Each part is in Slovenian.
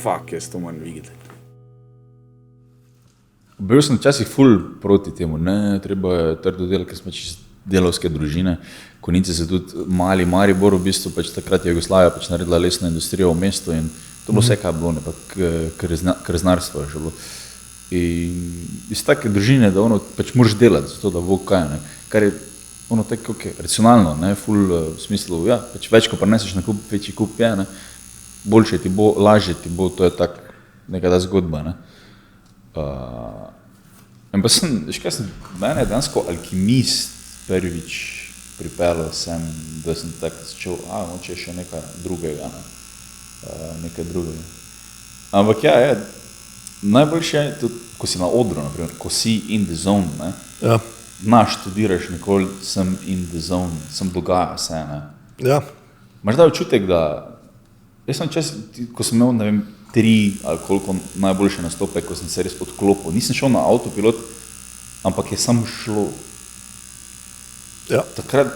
fuck, jaz to moram videti. Bil sem včasih ful proti temu, ne, treba je trdo delati, ker smo čisto delavske družine. Konice se tudi mali Maribor, v bistvu pač takrat je Jugoslavija pač naredila lesno industrijo v mestu in to bilo vse, kaj je bilo, ne, pa krznarstvo je že bilo. In iz take družine, da ono pač moraš delati, zato da bo kaj, ne, kar je ono tako, okay, racionalno, ne, ful v smislu, ja, pač več, ko prineseš na kup, večji kup je, ne, boljše ti bo, lažje ti bo, to je tak neka ta zgodba, ne. In pa sem, veš kaj sem, mene je dansko alkimist prvič pripeljal sem, da sem tako začel, moče še nekaj drugega, ne, nekaj drugega. Ampak ja, najboljše je tudi, ko si na odru, naprimer, ko si in the zone, ne, Ja. študiraš nikoli, sem in the zone, sem dogaja vse, ne. Ja. Imaš da občutek, da, jaz sem čas, ko sem imel, ne vem, 3 ali koliko najboljše nastope, ko sem se res odklopil. Nisem šel na avtopilot, ampak je samo šlo. Ja. Takrat,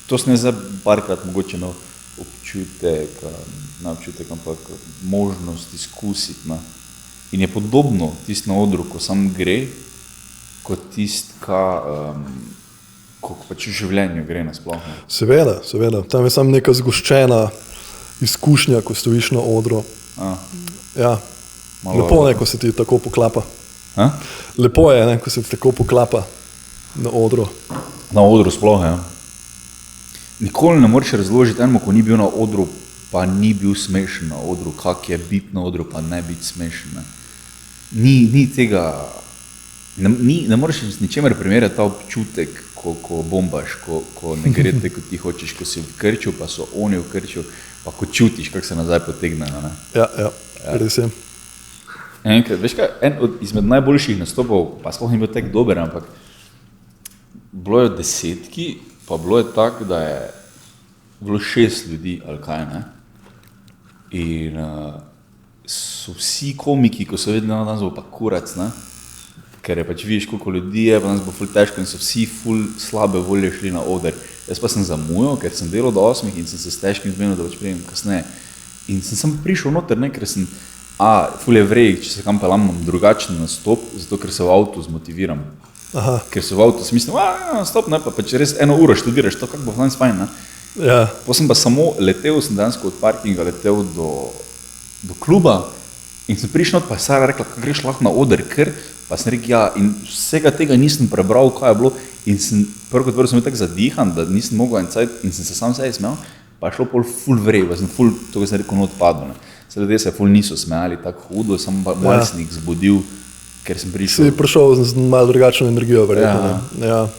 to sem zdaj parkrat mogoče imel občutek, ne občutek, ampak možnost izkusiti. Ne. In je podobno tist na odru, ko sam gre, kot tist, ko pač v življenju gre nasploh. Ne. Seveda. Tam je samo neka zgoščena izkušnja, ko stojiš na odru. Ja. Lepo je, ko se ti tako poklapa. Lepo je, ko se ti tako poklapa na odru. Na odru sploh, ja. Nikoli ne moreš razložiti enemu, ko ni bil na odru, pa ni bil smešen na odru, kak je biti na odru, pa ne biti smešen. Ne. Ni tega, ne moreš s ničemer primerjati ta občutek, ko bombaš, ko ne gre te, kot ti hočeš, ko si v krču, pa so oni v krču, pa ko čutiš, kak se nazaj potegne. Ne. Ja, res je. Enkrat, veš kaj, en od izmed najboljših nastopov, pa sploh ni bil tak dober, ampak bilo je 10, pa bilo je tako, da je bilo 6 ljudi, ali kaj, ne. In so vsi komiki, ko so vedeli, da nas bo pa kurac, ne. Ker je pač vidiš, koliko ljudi je, pa nas bo ful težko in so vsi ful slabe volje šli na oder. Jaz pa sem zamujal, ker sem delal do 8 in sem se s težkim zmenil, da pač prijem kasneje. In sem prišel noter, ne, ker sem, ful je vrej, če se kam pelam, imam drugačen nastop, zato ker se v avtu zmotiviram. Aha. Ker se v avtu, sem mislim, stop, ne, pa pač res 1 uro študiraš, to kak bo danes fajn, ne. Ja. Pa sem pa samo letel, sem dansko od parkinga letel do kluba in sem prišel, pa je Sara rekla, kako greš lahko na oder, ker, pa sem rekel, ja, in vsega tega nisem prebral, kaj je bilo, in sem prvo sem bil tak zadihan, da nisem mogel en cajt, in sem se sam sebe smel, pa je šlo pol ful vrej, pa sem ful, to sem rekel, not padel, ne. Se ljudje se ful niso smejali tako hudo, sem pa malo sem jih zbudil, ker sem prišel. Si prišel z malo drugačno energijo, verjetno. Ja.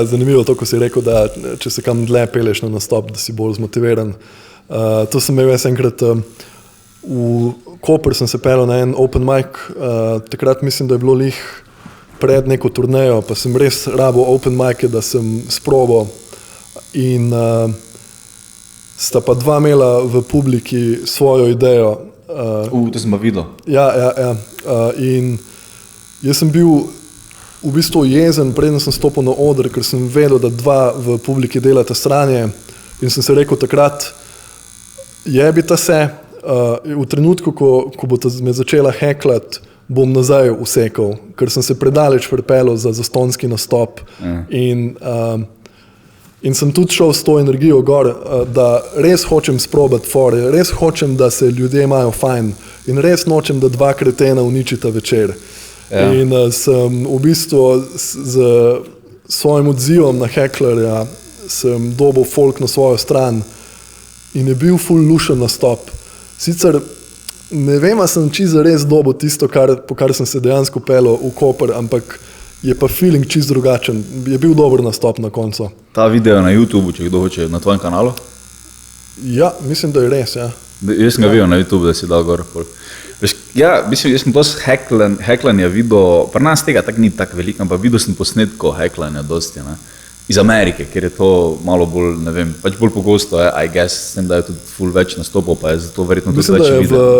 Zanimivo to, ko si rekel, da če se kam dlje peleš na nastop, da si bolj zmotiviran. To sem imel jaz enkrat v Koper, sem se peljal na en open mic, takrat mislim, da je bilo lih pred neko turnejo, pa sem res rabo open mic, da sem sprobal in sta pa 2 imela v publiki svojo idejo. To sem pa videl. Ja. In jaz sem bil v bistvu jezen, preden sem stopil na oder, ker sem vedel, da 2 v publiki delata sranje in sem se rekel takrat, jebita se, v trenutku, ko bo me začela heklati, bom nazaj usekal, ker sem se predaleč pripeljal za zastonski nastop. In sem tudi šel s to energijo gor, da res hočem sprobati fore, res hočem, da se ljudje imajo fajn in res nočem, da 2 kretena uničita večer. Ja. In sem v bistvu z svojim odzivom na heklerja sem dobil folk na svojo stran in je bil ful lušen nastop. Sicer ne vem, a sem čisto res dobil tisto, po kar sem se dejansko peljal v Koper, ampak je pa feeling čisto drugačen. Je bil dober nastop na koncu. Ta video na YouTubeu, če kdo hoče, na tvojem kanalu? Ja, mislim, da je res, ja. Jaz sem ga videl na YouTube, da si dal gor. Ja, mislim, jaz sem dosti heklanja videl, pri nas tega tak ni tako veliko, ampak videl sem posnetkov heklanja dosti, ne. Iz Amerike, ker je to malo bolj, ne vem, pač bolj pogosto, I guess, s tem, da je tudi ful več nastopov, pa je zato verjetno tudi več videl. Mislim, da je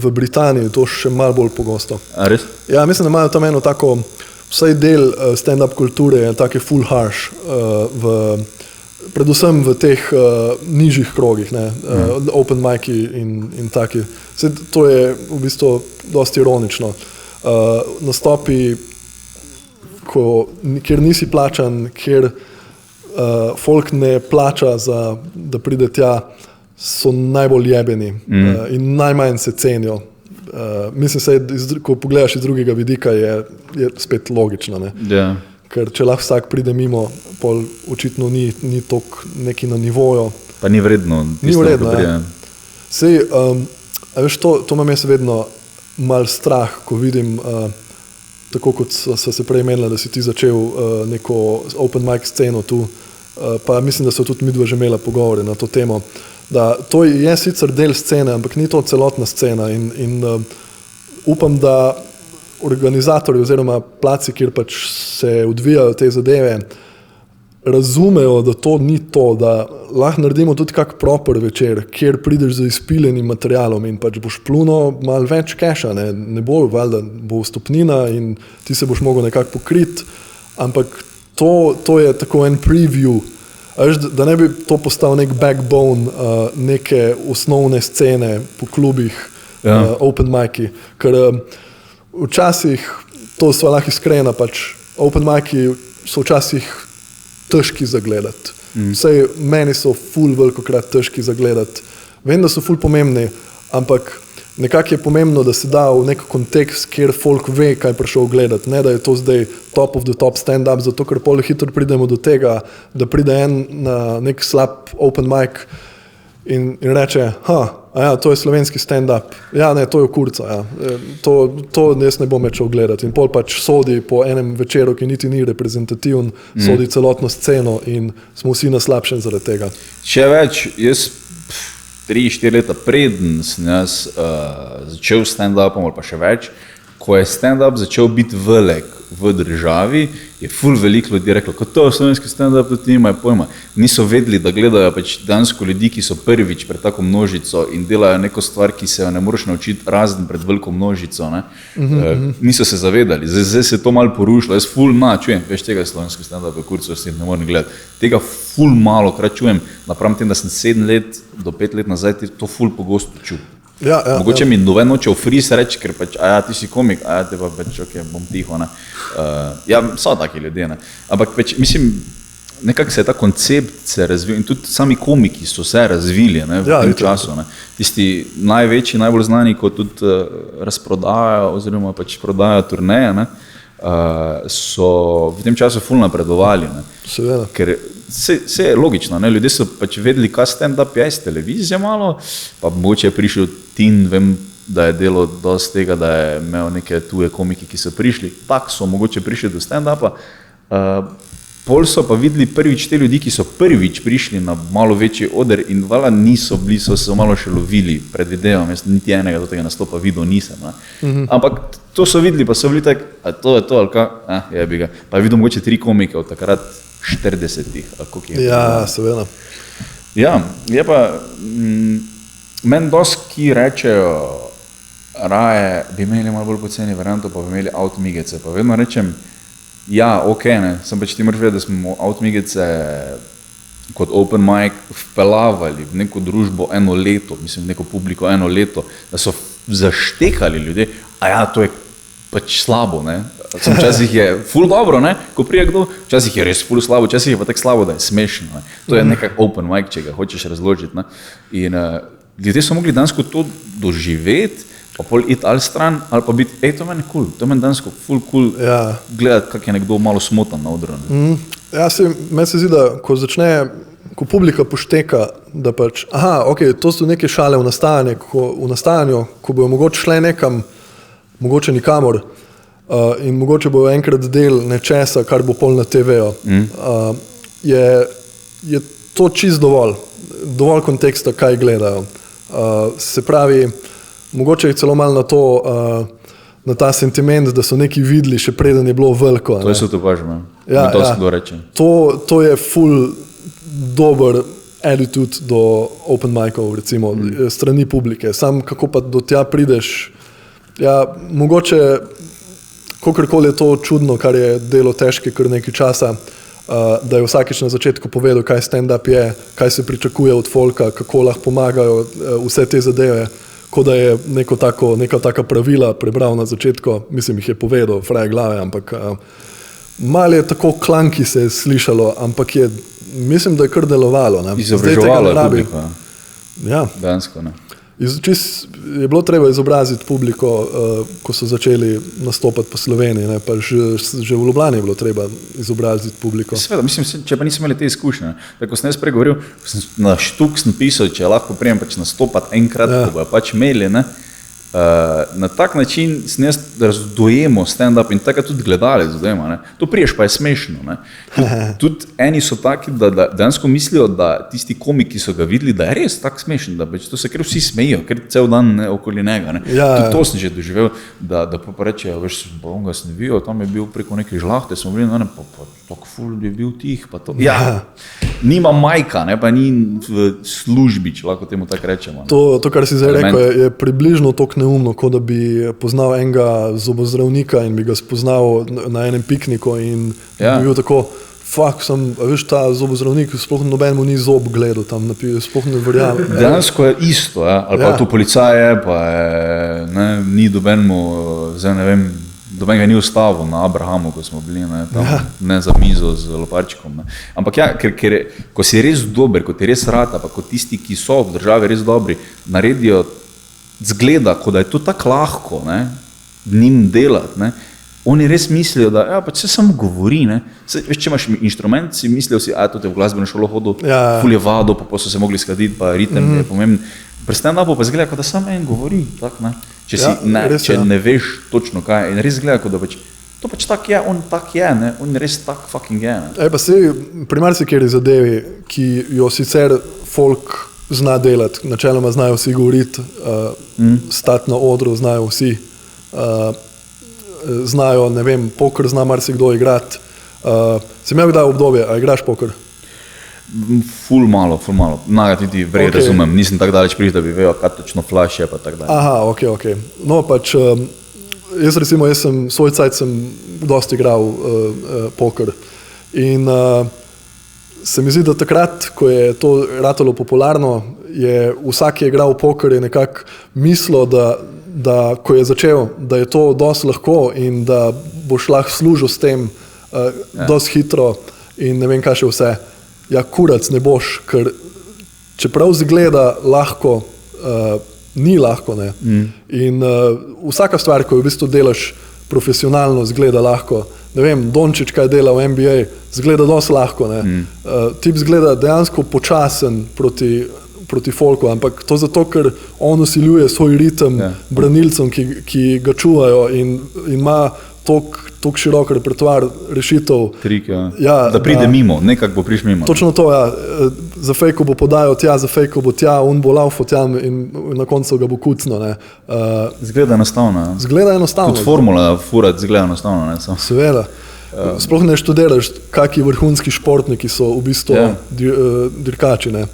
v Britaniji to še malo bolj pogosto. A res? Ja, mislim, da imajo tam eno tako, vsaj del stand-up kulture je take full harsh, predvsem v teh nižjih krogih, ne, open mic'i in taki, To je v bistvu dosti ironično. Nastopi, kjer nisi plačan, kjer folk ne plača, da pride tja, so najbolj jebeni in najmanj se cenijo. Mislim, ko pogledaš iz drugega vidika, je spet logično. Ne? Yeah. Ker če lahko vsak pride mimo, pol očitno ni toliko neki na nivoju. Pa ni vredno. Ni vredno, ja. Sej, veš, to imam jaz vedno mal strah, ko vidim, tako kot so se prej menila, da si ti začel neko open mic sceno tu, pa mislim, da so tudi midva že imela pogovore na to temo, da to je sicer del scene, ampak ni to celotna scena in upam, da organizatorji oziroma placi, kjer pač se odvijajo te zadeve, razumejo, da to ni to, da lahko naredimo tudi kak proper večer, kjer prideš z izpiljenim materialom in pač boš pluno malo več keša, ne bo valjda, bo vstopnina in ti se boš mogel nekako pokriti, ampak to je tako en preview, da ne bi to postal nek backbone neke osnovne scene po klubih, open mic-i, ker včasih, to so lahko iskrena, pač open mic-i so včasih težki za gledati. Vsej meni so ful velikokrat težki za gledati. Vem, da so ful pomembni, ampak nekako je pomembno, da se da v nek kontekst, kjer folk ve, kaj prišel gledati. Ne, da je to zdaj top of the top stand-up, zato ker pol hitro pridemo do tega, da pride en na nek slab open mic in reče, to je slovenski stand-up. Ja, ne, to je kurca. Ja. To jaz ne bom več gledati. In pol pač sodi po enem večeru, ki niti ni reprezentativen, sodi celotno sceno in smo vsi na slabšem zaradi tega. Še več, jaz 3-4 leta preden sem jaz začel stand-upom ali pa še več, ko je stand-up začel biti velik v državi, je ful veliko ljudi reklo, kot to slovenski stand-up tudi nimajo pojma. Niso vedeli, da gledajo pač dansko ljudi, ki so prvič pred tako množico in delajo neko stvar, ki se jo ne moraš naučiti razen pred veliko množico. Ne? Niso se zavedali. Zdaj se je to malo porušilo. Jaz ful čujem, veš tega slovenski stand-up, kurco si ne morem gledati. Tega ful malo krat čujem, napram tem, da sem 7 let do 5 let nazaj to ful pogosto čutil. Ja, mogoče mi noben noče v fris reči, ker pač, ti si komik, te pa pač, bom tiho, ne. So taki ljudje, ne. Ampak pač, mislim, nekako se je ta koncept se razvil in tudi sami komiki so se razvili, ne, v tem času, ne. Tisti največji, najbolj znani, ko tudi razprodajajo oziroma pač prodajajo turneje, ne, so v tem času ful napredovali, ne. Seveda. Ker se je logično, ne? Ljudje so pač vedeli, kaj stand-up je, iz televizije malo, pa mogoče je prišel Tin, vem, da je delo dosti tega, da je imel neke tuje komiki, ki so prišli, tak so mogoče prišli do stand-upa, pol so pa videli prvič te ljudi, ki so prvič prišli na malo večji oder in vala niso bili, so se malo še lovili pred videom, jaz niti enega do tega nastopa videl nisem, ne? Ampak to so videli, pa so bili tak, a to je to, ali kaj, jebi ga, pa je videl mogoče 3 komike od takrat 40-ih, ali koliko je. Ja, seveda. Ja, je pa, meni dosti, ki rečejo, raje bi imeli malo bolj poceni varianto, pa bi imeli outmigece, pa vedno rečem, ja, okej, ne, sem pač ti moraš vedeti, da smo outmigece kot open mic vpelavali v neko družbo 1 leto, mislim, neko publiko 1 leto, da so zaštekali ljudje, to je pač slabo, ne. Včasih je ful dobro, ne, ko prije kdo, včasih je res ful slabo, včasih je pa tako slabo, da je smešno, ne. To je nekak open mic, če ga hočeš razložiti, ne. In ljudje so mogli dansko to doživeti, pa pol iti ali stran, ali pa biti, to meni cool, to meni dansko ful cool gledati, kak je nekdo malo smotan na odru. Ja, meni se zdi, da ko publika pošteka, da pač, to so neke šale v nastajanju, ko bojo mogoče šle nekam, mogoče nikamor, in mogoče bo enkrat del nečesa, kar bo pol na TV-ju. Je to čist dovolj konteksta, kaj gledajo. Se pravi, mogoče je celo malo na to, na ta sentiment, da so neki videli, še preden je bilo veliko. To je so to pažme, to se kdo reče. To je ful dober attitude do open micov, recimo, strani publike. Sam kako pa do tja prideš, mogoče kakorkoli je to čudno, kar je delo težke kar nekaj časa, da je vsakič na začetku povedal, kaj stand-up je, kaj se pričakuje od folka, kako lahko pomagajo vse te zadeve. kot da je neka taka pravila prebral na začetku, mislim, jih je povedal, fraje glave, ampak malo je tako klanki se je slišalo, ampak mislim, da je kar delovalo. Izobraževalo je publiko. Ja. Dansko, ne. Je bilo treba izobraziti publiko, ko so začeli nastopati po Sloveniji, ne, pa že v Ljubljani je bilo treba izobraziti publiko. Seveda, mislim, če pa nisem imeli te izkušnje, tako sem jaz pregovoril, na štuk sem pisal, če lahko prijem pač nastopati enkrat, ko bojo pač imeli, ne, na tak način sem jaz dojemal stand-up in tako tudi gledalec dojema, ne. To priješ pa je smešno, ne. Tudi eni so taki, da dejansko mislijo, da tisti komiki so ga videli, da je res tak smešen, da pač to se ker vsi smejijo, ker cel dan ne, okoli njega, ne. Tudi to sem že doživel, da pa rečejo, veš, on ga sem videl, tam je bil preko neke žlahte, smo bili, ne, pa tak ful je bil tih, pa to. Ja, nima majka, ne, pa ni v službi, če lahko temu tako rečemo. To, kar si zdaj rekel, je približno toliko neumno, kot da bi poznal enega zobozdravnika in bi ga spoznal na enem pikniku in bi bil tako, veš, ta zobozdravnik, sploh nobenemu ni zob gledal tam, sploh ne verjamem. Dejansko je isto, ali pa tu policaje, pa ni dobenemu, zdaj ne vem, dobenega ni ustavil na Abrahamu, ko smo bili, ne za mizo z loparčikom. Ne. Ampak ja, ker ko si res dober, ko ti res rata, pa ko tisti, ki so v državi res dobri, naredijo zgleda, kot da je to tako lahko, ne, njim delati, ne. Oni res mislijo, da pač se samo govori, ne. Veš, če imaš inštrument, si mislijo si, to te v glasbeno šolo hodil, ful je vado, pa so se mogli skladiti, pa ritem je pomemben. Pri stand-upu pa zgleda, kot da samo en govori, tak, ne. Če ne veš točno kaj, in res gleda, kot da pač, to pač tak je, on tak je, ne, on res tak fucking je, ne. Pa se pri marsikeri zadevi, ki jo sicer folk zna delati, načeloma znajo vsi govoriti, stati na odru, znajo vsi, znajo, ne vem, poker zna marsikdo igrati. Si imel kdaj obdobje, a igraš poker? Ful malo. Naga tudi vrej razumem, nisem tako daleč prišel, da bi vedel, kaj točno flash je pa tako dalje. Aha, ok. No, pač, jaz sem svoj cajt dosti igral poker in se mi zdi, da takrat, ko je to ratalo popularno, je vsak, ki je igral poker, je nekako mislil, da ko je začel, da je to dosti lahko in da boš lahko služil s tem dosti hitro in ne vem kaj še vse. Ja, kurac ne boš, ker čeprav zgleda lahko, ni lahko, ne. In vsaka stvar, ko jo v bistvu delaš profesionalno, zgleda lahko. Ne vem, Dončić, kaj dela v NBA, zgleda dosti lahko, ne. Tip zgleda dejansko počasen proti folku, ampak to zato, ker on usiljuje svoj ritem branilcem, ki ga čuvajo in ima toliko širok repertoar rešitev. Trik, da pride mimo, nekako bo prišel mimo. Točno to, za fejko bo podajal tja, za fejko bo tja, on bo laufo tja in na koncu ga bo kucno, ne. Zgleda enostavno. Tudi formula furat zgleda enostavno, ne. Seveda. Sploh ne študiraš, kakšni vrhunski športniki so v bistvu dirkači, ne.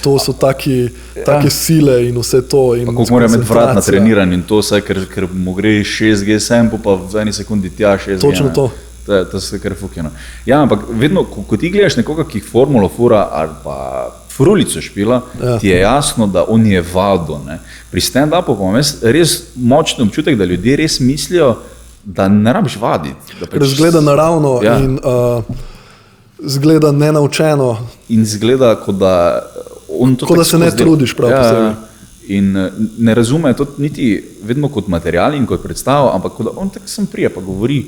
To so take sile in vse to. Pa koliko morajo imeti vrat na treniranju in to vse, ker mu gre 6G pa v eni sekundi tja 6G. Točno to. To se kar fukjeno. Ja, ampak vedno, ko ti gledaš nekoga, ki formulo fura ali pa frulico špila, ti je jasno, da on je vado, ne. Pri stand-upu pa imam res močni občutek, da ljudje res mislijo, da ne rabiš vaditi. Ker zgleda naravno in zgleda nenaučeno. In zgleda, kot da on to tako da se ne trudiš prav posebej. In ne razume to niti vedno kot material in kot predstavo, ampak kot da on tako sem prije pa govori.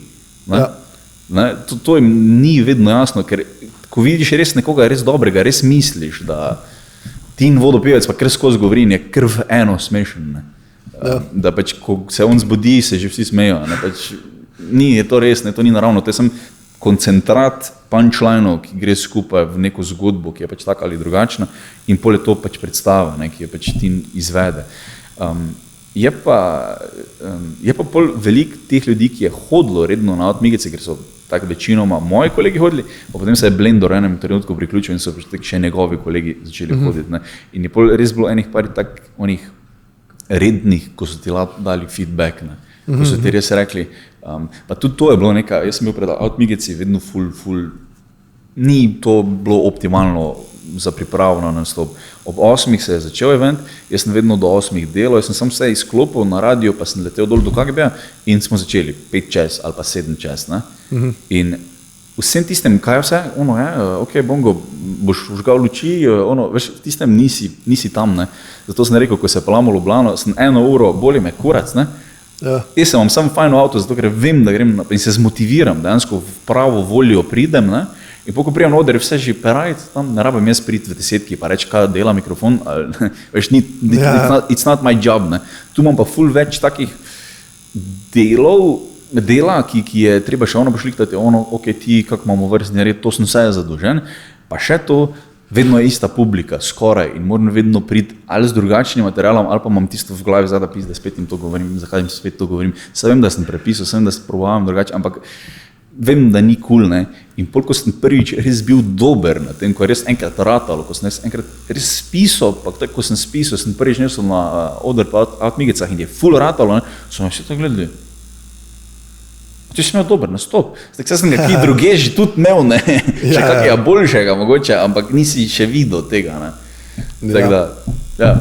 To jim ni vedno jasno, ker ko vidiš res nekoga res dobrega, res misliš, da ti in vodopivec pa kar skozi govori in je krv eno smešen, ne. Da pač, ko se on zbudi, se že vsi smejo, ne, pač je to res, ne, to ni naravno, to je sem koncentrat punchlineov, ki gre skupaj v neko zgodbo, ki je pač taka ali drugačna in pol je to pač predstava, ne, ki je pač ti izvede. Je pa pol veliko teh ljudi, ki je hodilo redno na Odmigice, ker so tako večinoma moji kolegi hodili, pa potem se je Blendor v enem trenutku priključil in so še njegovi kolegi začeli hoditi, ne. In je pol res bilo enih par tak onih rednih, ko so ti dali feedback, ne. Ko so ti res rekli, pa tudi to je bilo nekaj, jaz sem bil pred Odmigici vedno ful, ni to bilo optimalno za pripravo na nastop. Ob 8 se je začel event, jaz sem vedno do 8 delal, jaz sem sam vse izklopil na radio, pa sem letel dol do KGB in smo začeli 5 čez ali pa 7 čez. In vsem tistem, kaj vse, ok, bongo, boš vžgal luči, veš, tistem nisi tam, ne. Zato sem rekel, ko se je pelamo v Ljubljano, sem 1 uro, boli me kurac, ne. Ja. Jaz sem vam sam fajn v avto, zato ker vem, da grem in se zmotiviram, dejansko v pravo voljo pridem, ne. In poko prijem na oder, vse že perajt, tam ne rabim jaz priti v 10, pa reči, kaj dela mikrofon, veš, it's not my job, ne. Tu imam pa ful več takih dela, ki je treba še pošliktati, ok, ti, kak imamo vrstni red, to sem vse zadolžen, pa še to, vedno je ista publika, skoraj, in moram vedno priti ali z drugačnim materialom, ali pa imam tisto v glavi da spet jim to govorim, zakaj jim spet to govorim. Se vem, da sem prepisal, sem, da se probavam drugače, ampak vem, da ni cool, ne. In pol, ko sem prvič res bil dober na tem, ko je res enkrat ratalo, ko sem enkrat res spisal, pa tako, ko sem spisal, sem prvič nesel na oder pa Outmigicah in je ful ratalo, ne, so me vse to gledali. Ti si imel dober nastop. Zdaj sem ga ki druge že tudi imel, ne, še kakega boljšega mogoče, ampak nisi še videl tega, ne. Tako da, ja.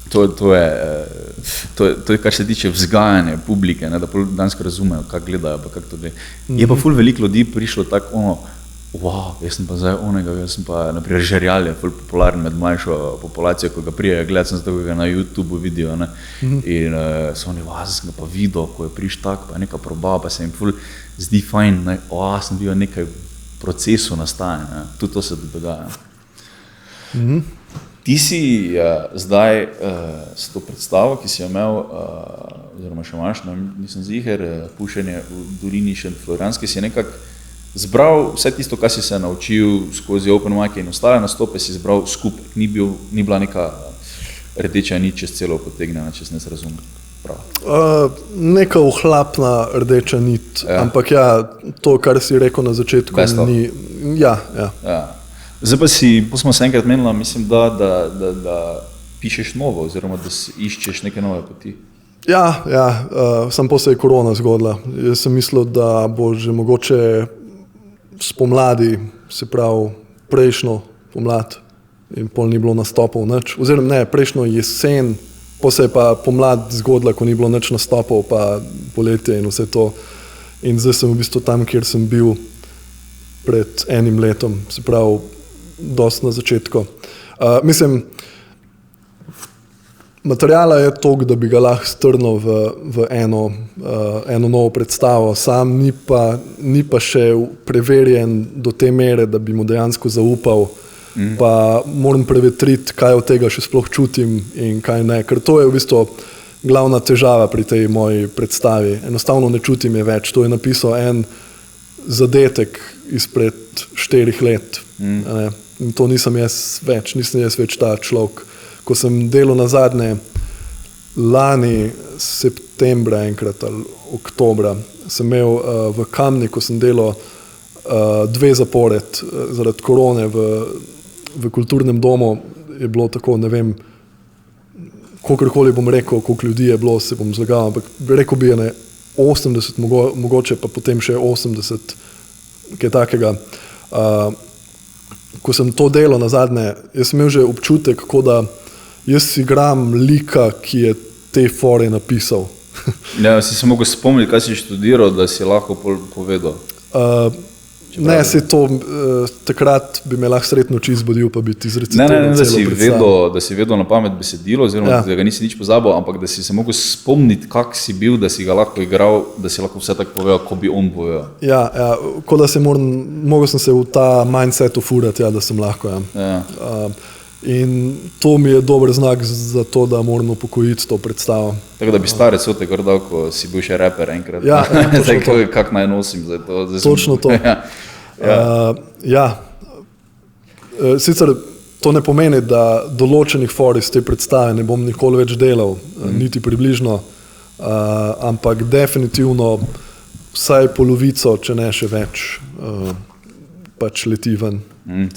To je, kar se tiče vzgajanja publike, ne, da dansko razumejo, kak gledajo, pa kak to gleda. Je pa ful veliko ljudi prišlo tako, wow, jaz sem pa zdaj jaz sem pa, naprimer, Žerjal je ful popularen med mlajšo populacijo, ko ga prijejo, gledal sem zato, ko ga na YouTube vidijo, ne, in so oni, sem ga pa videl, ko je prišel tak, pa je neka probava, pa se jim ful zdi fajn, ne, sem bil nekaj v procesu nastajanja, tudi to se dogaja. Ti si zdaj s to predstavo, ki si jo imel, oziroma še imaš, nisem ziher, Pušenje v dolini Šentflorjanske, si nekako zbral vse tisto, kar si se naučil skozi open mic in ostale nastope si zbral skupaj. Ni bila neka rdeča nit čez celo potegnjena, če se ne razumem prav. Neka ohlapna rdeča nit, ampak ja, to, kar si rekel na začetku, ni... Ja. Zdaj pa smo se enkrat menila, mislim, da pišeš novo, oziroma da iščeš neke nove poti. Ja, sam pa se je korona zgodila. Jaz sem mislil, da bo že mogoče spomladi, se pravi prejšnjo pomlad, in pol ni bilo nastopov nič, oziroma ne, prejšnjo jesen, pa se je pa pomlad zgodila, ko ni bilo nič nastopov, pa poletje in vse to. In zdaj sem v bistvu tam, kjer sem bil pred 1 letom, se pravi dosti na začetku. Mislim, materiala je toliko, da bi ga lahko strnil v eno novo predstavo, sam ni pa še preverjen do te mere, da bi mu dejansko zaupal, pa moram prevetriti, kaj od tega še sploh čutim in kaj ne, ker to je v bistvu glavna težava pri tej moji predstavi. Enostavno ne čutim je več, to je napisal en zadetek izpred 4 let. In to nisem jaz več ta človek. Ko sem delal nazadnje lani septembra enkrat ali oktobra, sem imel v Kamni, ko sem delal 2 zapored zaradi korone v kulturnem domu, je bilo tako, ne vem, kakorkoli bom rekel, koliko ljudi je bilo, se bom zlagal, ampak rekel bi je 80, mogoče pa potem še 80, kaj takega. Ko sem to delal nazadnje, jaz sem imel že občutek, kako da jaz igram lika, ki je te fore napisal. Ja, si se mogel spomniti, kaj si študiral, da si lahko povedal? Ne, se to, takrat bi me lahko sretno oči izbudil, pa bi ti zrecitiral celo predstavo. Da si vedel na pamet besedilo, oziroma da ga nisi nič pozabil, ampak da si se mogel spomniti, kak si bil, da si ga lahko igral, da si lahko vse tako povedal, ko bi on povedal. Ja, ko da se mogel sem se v ta mindset ufurati, da sem lahko. In to mi je dober znak za to, da moram upokojiti to predstavo. Tako da bi starec od tega dal, ko si bil še reper enkrat. Ja, točno to. Kak naj nosim zdaj to? Točno to. Sicer to ne pomeni, da določenih for iz te predstave ne bom nikoli več delal, niti približno, ampak definitivno vsaj polovico, če ne še več, pač leti ven.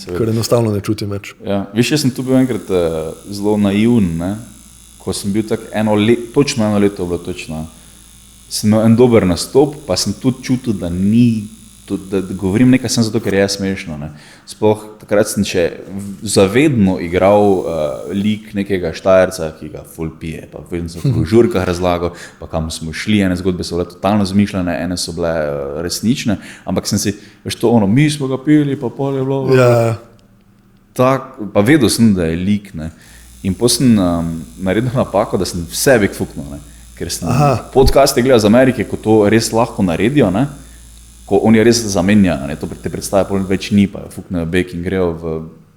Ker enostavno ne čutim več. Ja. Viš, jaz sem tu bil enkrat zelo naivn, ne? Ko sem bil tako točno eno leto bilo točno. Sem imel en dober nastop, pa sem tudi čutil, da ni da govorim nekaj sem zato, ker je smešno. Ne. Sploh takrat sem še zavedno igral lik nekega Štajerca, ki ga ful pije, pa vedno sem v žurkah razlagal, pa kam smo šli, ene zgodbe so bile totalno zmišljene, ene so bile resnične, ampak sem si, veš to ono, mi smo ga pili, pa pol je bilo, pa vedel sem, da je lik, ne. In potem sem naredil napako, da sem vse bek fuknil, ne. Ker sem podcaste gledal z Amerike, ko to res lahko naredijo, ne, ko oni res zamenjajo, ne, to te predstave pol več ni, pa fuknejo bek in grejo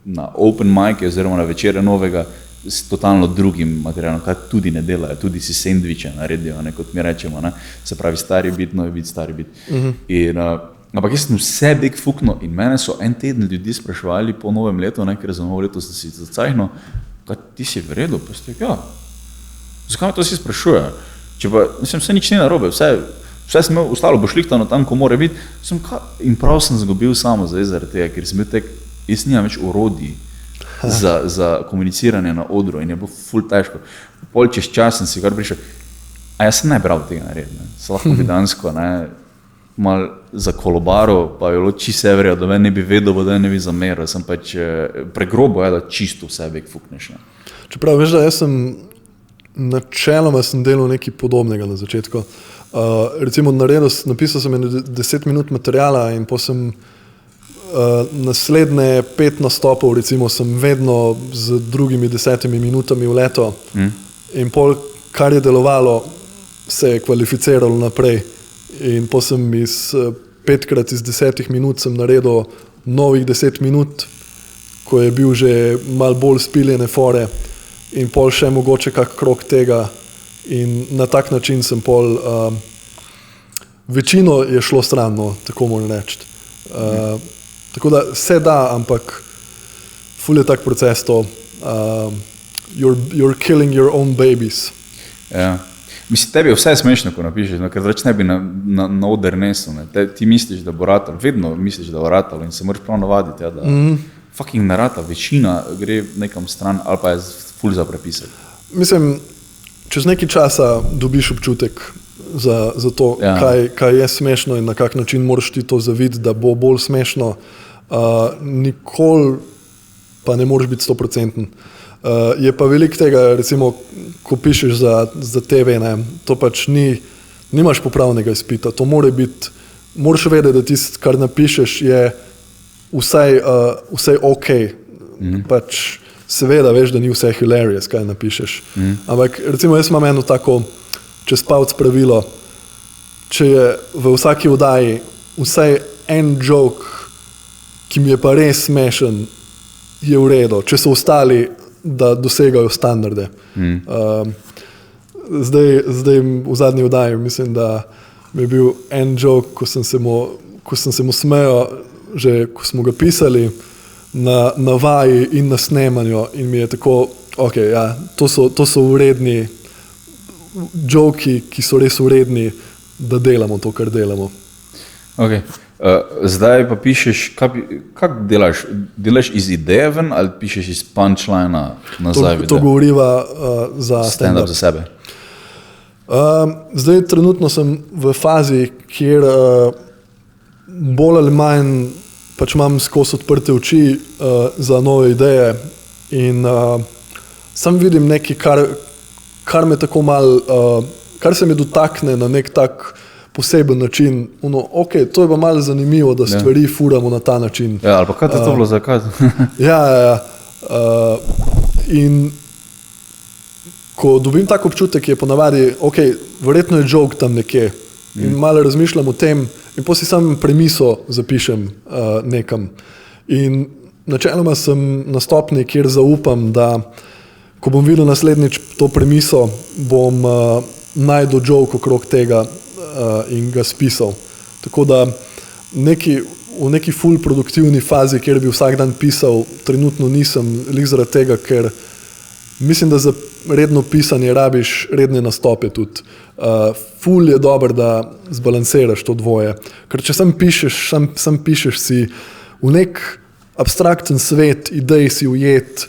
na open mic oziroma na večere novega s totalno drugim materialom, kaj tudi ne delajo, tudi si sendviče naredijo, ne, kot mi rečemo, ne, se pravi stari bit, novi bit, stari bit. In, ampak jaz sem vse bek fuknil in mene so en teden ljudi spraševali po novem letu, ne, ker za novo leto sem si zacajhnil, kaj ti si v redu, pa ste, ja, zakaj me to si sprašuje? Če pa, mislim, vse nič ni narobe, vse sem imel ostalo pošlihtano tam, ko mora biti, in prav sem zgubil samo zaradi tega, ker sem bil tek, jaz nimam več orodij za komuniciranje na odru in je bilo ful težko. Pol čez čas sem si kar prišel, a jaz sem ne prav tega naredil, se lahko bi dansko, ne, mal za kolobaro, pa je bilo čisto severijo, da ne bi vedel, da ne bi zameril, sem pač pregrobo, da čisto vse vek fukneš. Ne. Čeprav, veš, da jaz načeloma sem delal nekaj podobnega na začetku. Recimo napisal sem 10 minut materijala in po sem naslednje 5 nastopov, recimo sem vedno z drugimi 10 minutami v leto in pol, kar je delovalo, se je kvalificiralo naprej in po sem 5x iz 10 minut sem naredil novih 10 minut, ko je bil že malo bolj spiljene fore in pol še mogoče kak krog tega in na tak način sem pol, večino je šlo stran, no, tako moram reči. Tako da se da, ampak ful je tak proces to, you're killing your own babies. Ja. Mislim, tebi je vse smešno, ko napišeš, no, ker ne bi na oder nesel, ne. Ti misliš, da bo ratal, vedno misliš, da bo ratal in se moraš prav navaditi, ja, da fucking ne rata, večina gre nekam stran ali pa je ful za prepisati. Mislim, čez nekaj časa dobiš občutek za to, kaj je smešno in na kak način moraš ti to zaviti, da bo bolj smešno. Nikoli pa ne moreš biti 100%. Je pa veliko tega, recimo, ko pišeš za TV, ne, to pač nimaš popravnega izpita, to mora biti, moraš vedeti, da tisto, kar napišeš, je vsaj ok. Pač seveda veš, da ni vse hilarious, kaj napišeš. Ampak recimo jaz imam eno tako čez palc pravilo, če je v vsaki oddaji vsaj en joke, ki mi je pa res smešen, je v redu. Če so ostali, da dosegajo standarde. Zdaj v zadnji oddaji mislim, da mi je bil en joke, ko sem se mu smejal, že ko smo ga pisali na vaji in na snemanju in mi je tako, ok, ja, to so vredni joki, ki so res vredni, da delamo to, kar delamo. Ok, zdaj pa pišeš, kak delaš? Delaš iz ideje ven ali pišeš iz punchline nazaj? To govoriva za stand-up za sebe. Zdaj trenutno sem v fazi, kjer bolj ali manj pač imam skozi odprte oči za nove ideje in sam vidim nekaj, kar me tako malo, kar se me dotakne na nek tak poseben način. Ok, to je pa malo zanimivo, da stvari furamo na ta način. Ja, ali pa kaj te to bilo zakaj? Ja. In ko dobim tak občutek, je ponavadi, ok, verjetno je joke tam nekje in malo razmišljam o tem in potem si sam premiso zapišem nekam. In načeloma sem na stopni, kjer zaupam, da ko bom videl naslednjič to premiso, bom najdel joke okrog tega in ga spisal. Tako da v neki full produktivni fazi, kjer bi vsak dan pisal, trenutno nisem, lih zaradi tega, ker mislim, da za redno pisanje rabiš redne nastope tudi. Ful je dober, da zbalansiraš to dvoje. Ker če sam pišeš si v nek abstrakten svet, idej si ujet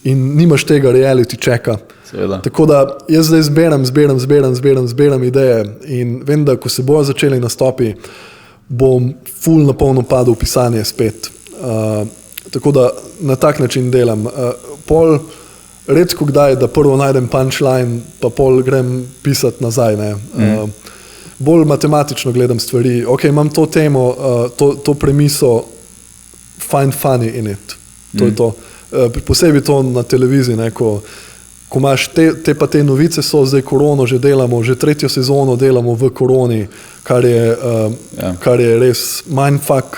in nimaš tega reality checka. Seveda. Tako da jaz zdaj zberam ideje in vem, da ko se bojo začeli nastopi, bom ful na polno padel v pisanje spet. Tako da na tak način delam. Pol redko kdaj, da prvo najdem punchline, pa pol grem pisati nazaj. Ne. Bolj matematično gledam stvari. Ok, imam to temo, to premiso, find funny in it. To je to. Posebej to na televiziji, ne, ko imaš te novice, so zdaj korono že delamo, že 3. sezono delamo v koroni, kar je res mindfuck.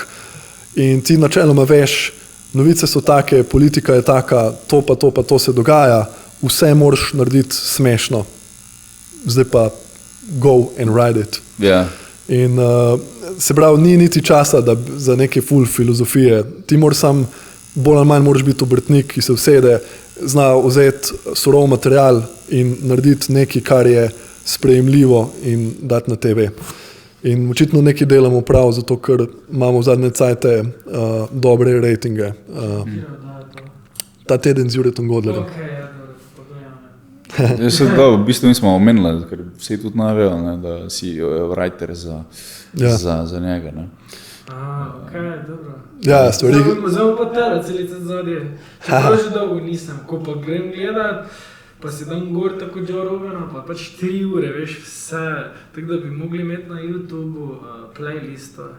In ti načeloma veš, novice so take, politika je taka, to pa to se dogaja, vse moraš narediti smešno. Zdaj pa go and ride it. Yeah. In se pravi, ni niti časa za neke full filozofije. Ti moraš sam, bolj ali manj moraš biti obrtnik, ki se usede, zna vzeti surov material in narediti nekaj, kar je sprejemljivo in dati na TV. In očitno nekaj delamo prav, zato ker imamo v zadnje cajte dobre rejtinge. Ta teden z Juretom Godlerjem. V bistvu nismo omenili, ker vsi tudi navejo, da si writer za njega. Ne? Dobro. Ja, stvari. Zdaj pa tera celica zadje. Čeprav že dolgo nisem, ko pa grem gledat, pa si dam gor tako Joe Rogana, pa pač 3 ure, veš, vse. Tako da bi mogli imeti na YouTubeu playlisto.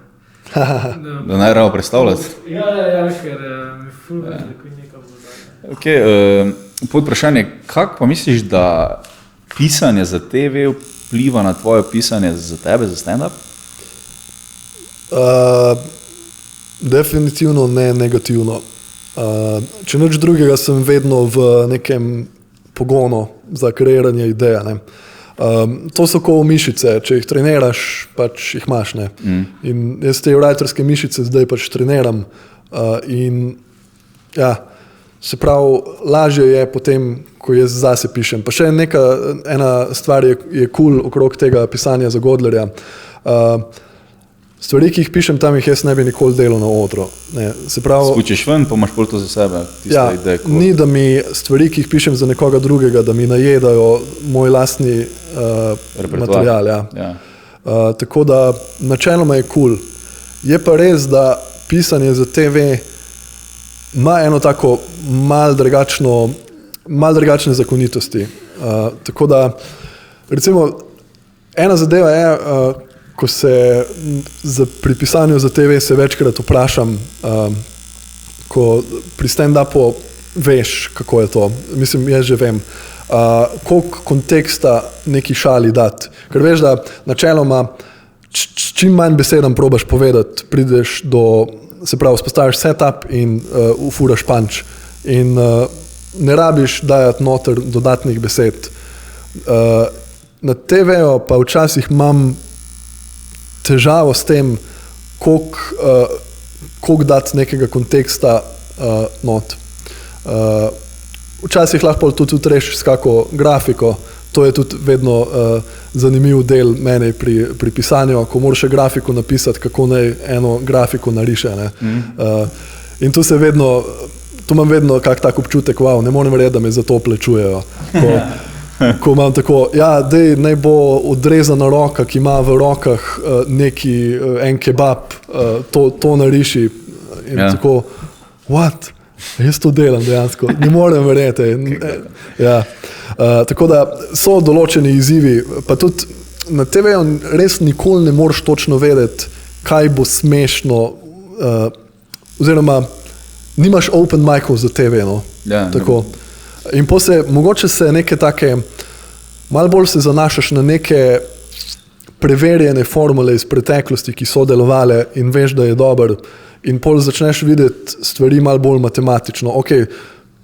Da naj ravo predstavljati? Ja, ker mi ful već, da ko nekaj bo zadnje. Ok, pod vprašanje, kako pa misliš, da pisanje za TV vpliva na tvoje pisanje za tebe, za stand-up? Definitivno ne negativno. Če nič drugega, sem vedno v nekem pogonu za kreiranje ideja. Ne. To so kot mišice, če jih treniraš, pač jih imaš. Ne. In jaz te writerske mišice zdaj pač treniram. In ja, se pravi, lažje je potem, ko jaz zase pišem. Pa še ena stvar je cool okrog tega pisanja za Godlerja. Stvari, ki jih pišem tam, jih jaz ne bi nikoli delal na odru. Spučiš ven, pa imaš pol to za sebe. Ja, ni da mi stvari, ki jih pišem za nekoga drugega, da mi najedajo moj lastni material. Ja. Tako da načeloma je cool. Je pa res, da pisanje za TV ima eno tako mal drugačne zakonitosti. Tako da, recimo, ena zadeva je, ko se pri pisanju za TV se večkrat vprašam, ko pri stand-upu veš, kako je to. Mislim, jaz že vem, koliko konteksta neki šali dati. Ker veš, da načeloma čim manj besedam probaš povedati, prideš do, se pravi, spostaviš setup in ufuraš punch. In ne rabiš dajati noter dodatnih besed. Na TV-ju pa včasih imam težavo s tem, koliko dati nekega konteksta not. Včasih lahko tudi rešiš s kako grafiko, to je tudi vedno zanimiv del mene pri pisanju, ko moraš še grafiko napisati, kako naj eno grafiko nariše. Ne. In tu imam vedno kak tak občutek, wow, ne morem reči, da me za to plačujejo. Ko imam tako, naj bo odrezana roka, ki ima v rokah en kebab, to nariši. In tako, what? Jaz to delam dejansko, ne morem verjeti. Ja. Tako da so določeni izzivi, pa tudi na TV-ju res nikoli ne moreš točno vedeti, kaj bo smešno, oziroma nimaš open micov za TV. No? Ja, tako. In mogoče se neke take, malo bolj se zanašaš na neke preverjene formule iz preteklosti, ki so delovale in veš, da je dober. In pol začneš videti stvari malo bolj matematično. Ok,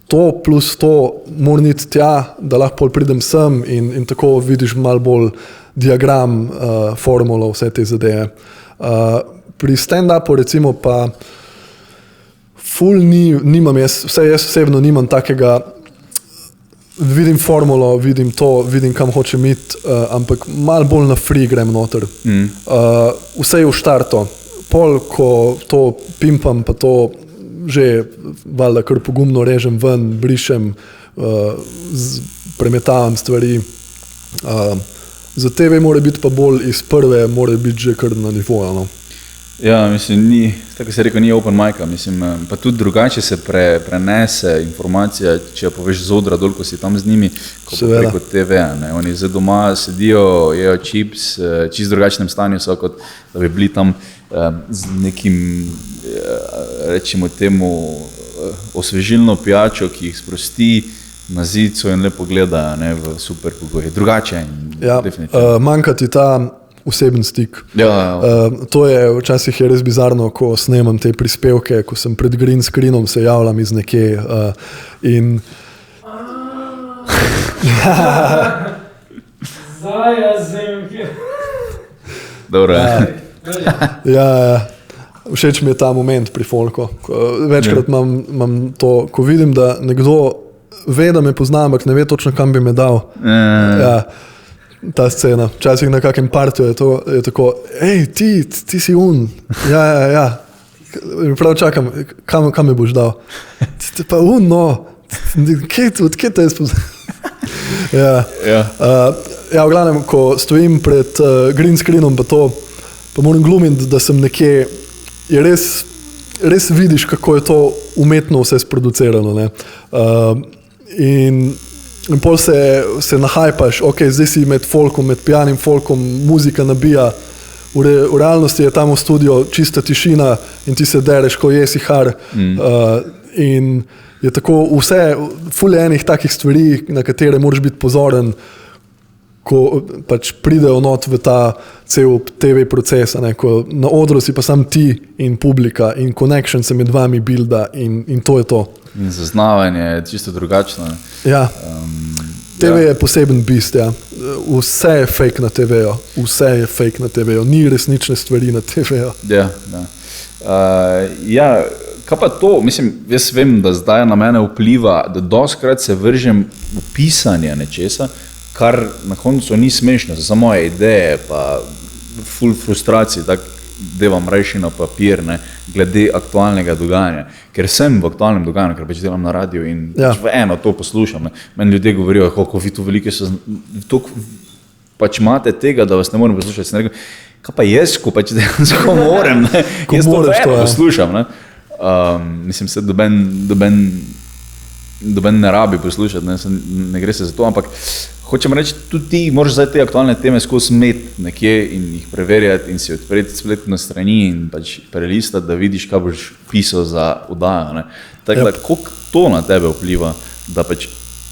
to plus to mora niti tja, da lahko pridem sem in tako vidiš malo bolj diagram, formulo, vse te zadeve. Pri stand-upu recimo pa ful nimam jaz osebno nimam takega, vidim formulo, vidim to, vidim kam hočem iti, ampak malo bolj na free grem noter. Vse je v štartu. Pol, ko to pimpam, pa to že valjda kar pogumno režem ven, brišem, premetavam stvari. Za TV mora biti pa bolj iz prve, mora biti že kar na nivoju. No? Ja, mislim, tako se rekel, ni open mic-a, mislim, pa tudi drugače se prenese informacija, če jo poveš z odra dol, ko si tam z njimi, kot preko TV-a, ne. Oni zdaj doma sedijo, jejo čips, čist drugačnem stanju so, kot da bi bili tam z nekim, rečemo temu, osvežilno pijačo, ki jih sprosti na zico in lepo gleda, ne, v super pogoje. Drugače, definitivno. Manjka ti ta oseben stik. To je včasih je res bizarno, ko snemam te prispevke, ko sem pred green screenom, se javljam iz nekje in Zajazemke. Dobro. Všeč mi je ta moment pri folku. Večkrat imam to, ko vidim, da nekdo ve, da me pozna, ampak ne ve točno, kam bi me dal. Ta scena. Včasih na kakem partiju je tako, ti si un. Ja. Prav čakam, kam me boš dal? Ti pa un, no. Odkje te je spoznal? V glavnem, ko stojim pred green screenom, pa moram glumiti, da sem nekje, je res vidiš, kako je to umetno vse sproducirano. Ne? In pol se nahajpaš, zdaj si med folkom, med pijanim folkom, muzika nabija, v realnosti je tam v studio čista tišina in ti se dereš, ko jesi har. In je tako vse, ful je enih takih stvari, na katere moraš biti pozoren, ko pač pridejo not v ta cel TV proces, ko na odru si pa sam ti in publika in connection se med vami builda in to je to. In zaznavanje je čisto drugačno. TV je poseben bist, Vse je fake na TV-ju. Vse je fake na TV-ju. Ni resnične stvari na TV-ju. Kaj pa to? Mislim, jaz vem, da zdaj na mene vpliva, da dostkrat se vržem v pisanje nečesa, kar na koncu ni smešno, za moje ideje, pa ful frustracij, tako devam rajši na papir, ne, glede aktualnega dogajanja. Ker sem v aktualnem dogajanju, ker pač delam na radiju in v eno to poslušam. Ne. Meni ljudje govorijo, kako vi tu velike so, pač imate tega, da vas ne morem poslušati. Sem rekel, kaj pa jaz, ko pač dejansko morem, ne. Jaz to vedno poslušam. Ne. Mislim, se doben ne rabi poslušati, ne gre se za to, ampak hočem reči, tudi ti moraš zdaj te aktualne teme skozi imeti nekje in jih preverjati in si odpreti spletno strani in pač prelistati, da vidiš, kaj boš pisal za oddajo. Tako da, koliko to na tebe vpliva, da pač,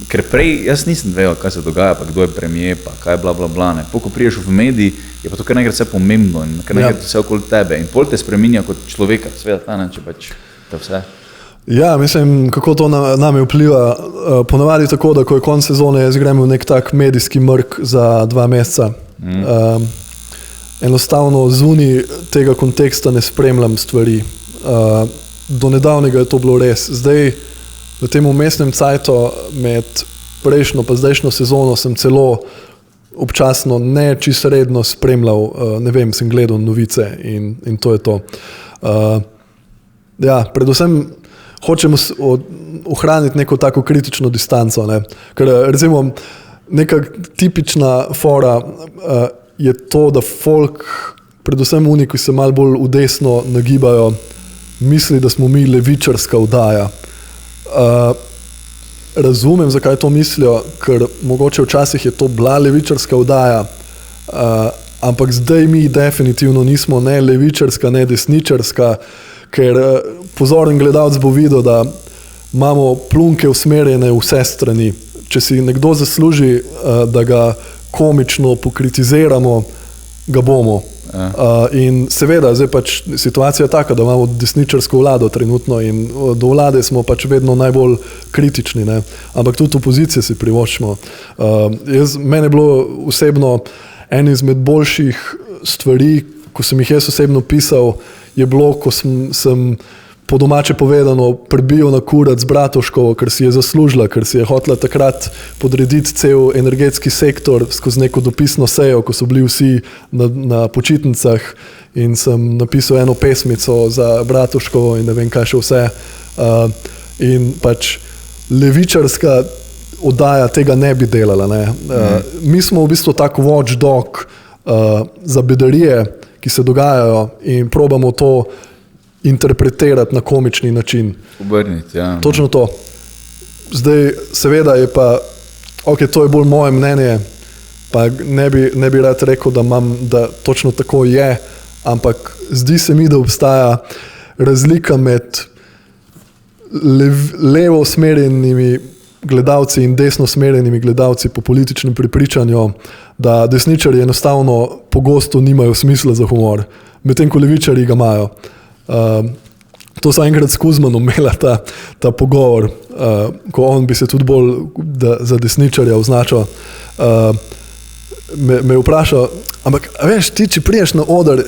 ker prej jaz nisem vedel, kaj se dogaja, pa kdo je premier, pa kaj bla bla bla, ne. Ko priješ v mediji, je pa to kar nekrat vse pomembno in kar nekrat vse okoli tebe in pol te spreminja kot človeka, seveda če pač to vse. Mislim, kako to name vpliva. Ponavadi tako, da ko je konc sezone, jaz grem v nek tak medijski mrk za 2 meseca. Enostavno zunaj tega konteksta ne spremljam stvari. Do nedavnega je to bilo res. Zdaj, v tem vmesnem cajtu med prejšnjo pa zdajšnjo sezono sem celo občasno ne čisto redno spremljal, ne vem, sem gledal novice in to je to. Predvsem hočemo ohraniti neko tako kritično distanco. Ne? Ker recimo neka tipična fora je to, da folk, predvsem oni, ki se malo bolj v desno nagibajo, misli, da smo mi levičarska oddaja. Razumem, zakaj to mislijo, ker mogoče včasih je to bila levičarska oddaja, ampak zdaj mi definitivno nismo ne levičarska, ne desničarska, ker pozoren gledalec bo videl, da imamo plunke usmerjene vse strani. Če si nekdo zasluži, da ga komično pokritiziramo, ga bomo. In seveda, zdaj pač situacija je taka, da imamo desničarsko vlado trenutno in do vlade smo pač vedno najbolj kritični, ne? Ampak tudi opozicije si privoščimo. Mene je bilo osebno en izmed boljših stvari, ko sem jih jaz osebno pisal, je bilo, ko sem po domače povedano prebil na kurac Bratuškovo, ker si je zaslužila, ker si je hotela takrat podrediti cel energetski sektor skozi neko dopisno sejo, ko so bili vsi na počitnicah in sem napisal eno pesmico za Bratuškovo in ne vem kaj še vse. In pač levičarska oddaja tega ne bi delala. Ne. Mi smo v bistvu tak watchdog za bedarije, ki se dogajajo in probamo to interpretirati na komični način. Obrniti, ja. Točno to. Zdaj, seveda je pa, to je bolj moje mnenje, pa ne bi rad rekel, da točno tako je, ampak zdi se mi, da obstaja razlika med levo usmerjenimi gledalci in desno usmerjenimi gledalci po političnem prepričanju, da desničarji enostavno pogosto nimajo smisla za humor, medtem ko levičarji ga imajo. To sem enkrat s Kuzmanom imela ta pogovor, ko on bi se tudi bolj za desničarja označil. Me vprašal, ampak veš, ti če priješ na oder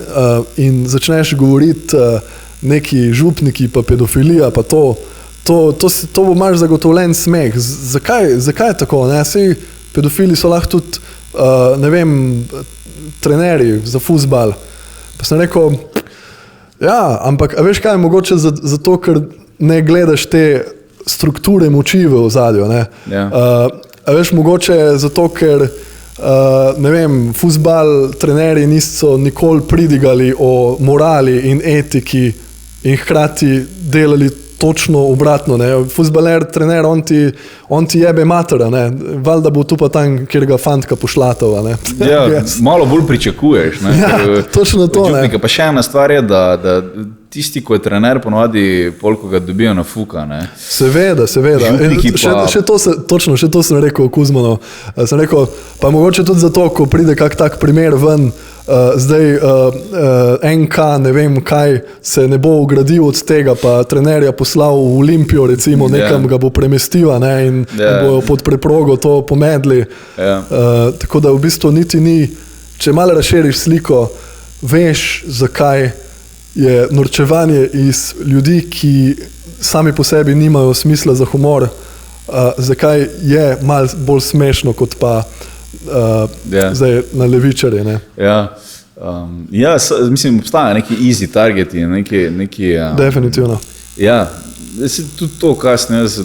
in začneš govoriti neki župniki pa pedofilija pa to bo imaš zagotovljen smeh. Zakaj je tako? Sej pedofili so lahko tudi, ne vem, trenerji za fuzbal. Pa sem rekel, ja, ampak a veš kaj je mogoče zato, ker ne gledaš te strukture moči v ozadju. Ja. A veš mogoče zato, ker ne vem, fuzbal trenerji niso nikoli pridigali o morali in etiki in hkrati delali točno obratno. Fuzbaler, trener, on ti jebe matera, valjda bo tu pa tam, kjer ga fantka pošlatava. Ja, malo bolj pričakuješ. Ja, točno to. Pa še ena stvar je, da tisti, ko je trener, ponovadi polko ga dobijo na fuka. Seveda. Še to sem rekel Kuzmanu. Sem rekel, pa mogoče tudi zato, ko pride kak tak primer ven, zdaj NK, ne vem kaj, se ne bo ugradil od tega, pa trenerja poslal v Olimpijo, recimo, nekam ga bo premestil in bojo pod preprogo to pomedli. Tako da v bistvu niti ni, če malo razširiš sliko, veš, zakaj je norčevanje iz ljudi, ki sami po sebi nimajo smisla za humor, zakaj je malo bolj smešno, kot pa zdaj na levičarje. Mislim, obstaja neki easy targeti. Definitivno. Ja, tudi to kasno, jaz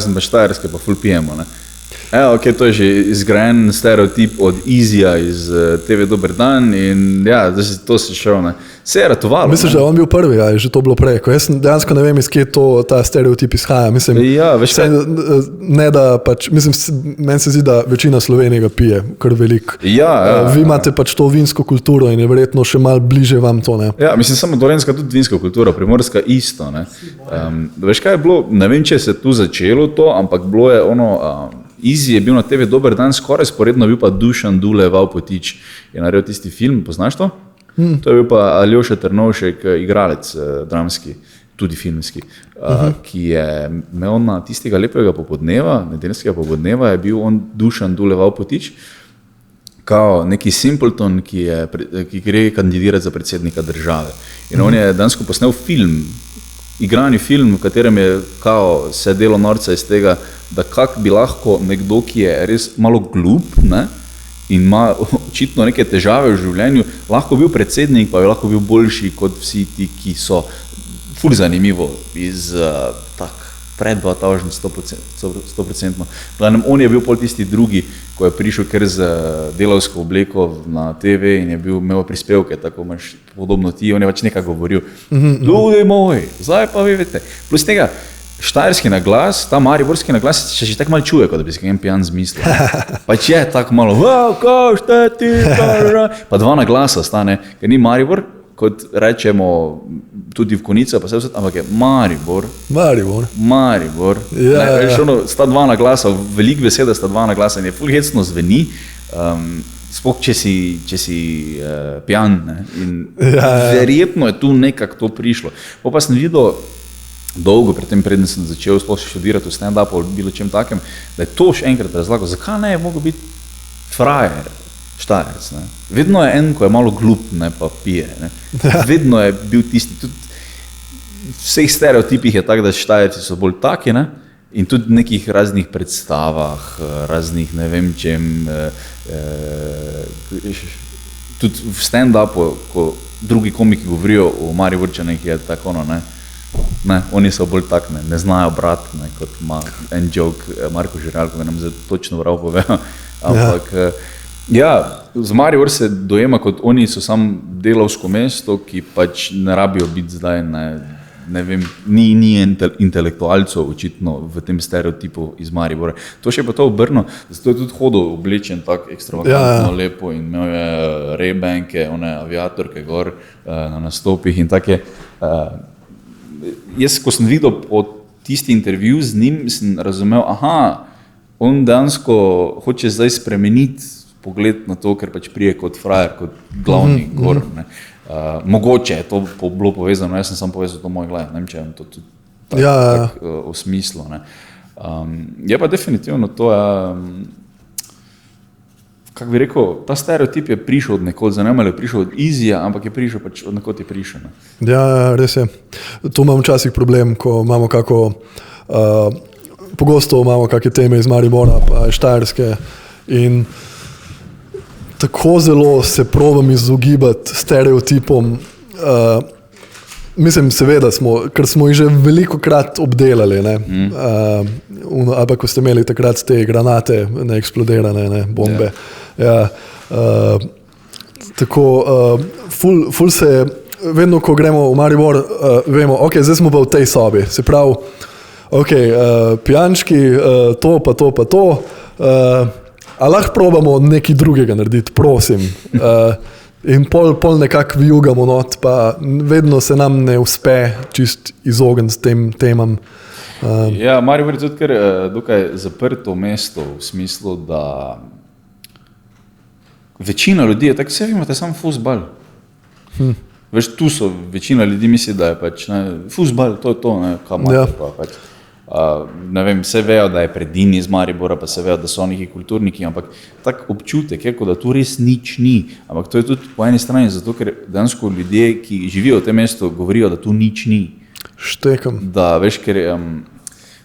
sem pa Štajerske, pa ful pijemo. To je že izgrajen stereotip od Easyja iz TV Dober dan in to se šel. Se je ratovalo. Misliš, da je on bil prvi, je že to bilo prej? Jaz dejansko ne vem, iz kje ta stereotip izhaja. Mislim, meni se zdi, da večina Slovenije ga pije, kar veliko. Vi imate pač to vinsko kulturo in je verjetno še malo bliže vam to. Mislim, samo Dolenjska tudi vinska kultura, Primorska isto. Veš, kaj je bilo? Ne vem, če se tu začelo to, ampak bilo je ono... Easy je bil na TV Dober dan, skoraj sporedno bil pa Dušan Dule Vavpotič. Je naredil tisti film, poznaš to? To je bil pa Aljoša Trnovšek, igralec dramski, tudi filmski, ki je imel na tistega lepega popodneva, nedeljskega popodneva, je bil on Dušan Dule Vavpotič, kao neki simpleton, ki gre kandidirati za predsednika države. In on je dansko posnel film, igrani film, v katerem je kao se delo norca iz tega, da kak bi lahko nekdo, ki je res malo glup in ima očitno neke težave v življenju, lahko bil predsednik, pa je lahko bil boljši kot vsi ti, ki so ful zanimivo iz pred 2000 100%. On je bil pol tisti drugi, ko je prišel kar z delavsko obleko na TV in je imel prispevke, tako imaš podobno ti, on je pač nekaj govoril. Ljudje moji, zdaj pa vi veste. Plus tega, štajerski naglas, ta mariborski naglas se že tako malo čuje, kot da bi se kajem pijan zmislil. Pač je tako malo, kao šta ti, pa dva naglasa stane, ker ni Maribor, kot rečemo tudi v Konica, pa vse, ampak je Maribor. Sta dva naglasa, veliko besede sta dva naglasa in je ful hecno zveni, sploh če si pijan. Verjetno je tu nekako to prišlo. Pa sem videl, dolgo predtem sem začel sploh študirati v stand-upu ali bilo čem takem, da je to še enkrat razlagal, zakaj ne je mogel biti frajer, Štajerec. Vedno je en, ko je malo glup, pa pije. Vedno je bil tisti, tudi v vseh stereotipih je tako, da Štajerci so bolj taki, in tudi v nekih raznih predstavah, raznih ne vem čem, tudi v stand-upu, ko drugi komiki govorijo o Mariborčanih, je tako, oni so bolj tak, ne znajo brati, kot ima en joke Marko Žirjal, ko ga nam točno prav pove. Ampak, z Maribor se dojema, kot oni so sam delavsko mesto, ki pač ne rabijo biti zdaj, ne vem, ni intelektualcev očitno v tem stereotipu iz Maribora. To še pa to obrno, zato je tudi hodil oblečen tako ekstravagantno lepo in imel je Ray-Banke, one aviatorke gor na nastopih in take. Jaz, ko sem videl od tisti intervju z njim, sem razumel, on dejansko hoče zdaj spremeniti pogled na to, ker pač prije kot frajer, kot glavni gor, ne. Mogoče je to bilo povezano, jaz sem sam povezal to moj gled, ne vem, če je to tudi tako osmislo. Je pa definitivno to, kako bi rekel, ta stereotip je prišel od nekod, zanimalo je prišel od Izija, ampak je prišel pač od nekod je prišel. Ne. Ja, res je. Tu imam včasih problem, ko imamo pogosto imamo kakšne teme iz Maribora pa Štajerske in tako zelo se probam izogibati stereotipom. Mislim, seveda ker smo jih že velikokrat obdelali, ne? Ali ko ste imeli takrat te granate neeksplodirane, bombe. Ja. Tako, ful se, vedno ko gremo v Maribor, vemo, zdaj smo pa v tej sobi, se pravi, pijančki, to pa to pa to, a lahko probamo nekaj drugega narediti, prosim. In pol nekako vijugamo not, pa vedno se nam ne uspe čist izogniti tem temam. Ja, Maribor je tudi kar dokaj zaprto mesto v smislu, da večina ljudi je tako, vse vi imate samo fuzbal. Veš, tu so večina ljudi misli, da je pač fuzbal, to je to, kaj imate pa pač. Ne vem, vse vejo, da je predini iz Maribora, pa se vejo, da so neki kulturniki, ampak tak občutek je, da tu res nič ni. Ampak to je tudi po eni strani zato, ker dejansko ljudje, ki živijo v tem mestu, govorijo, da tu nič ni. Štekam. Da, veš, ker je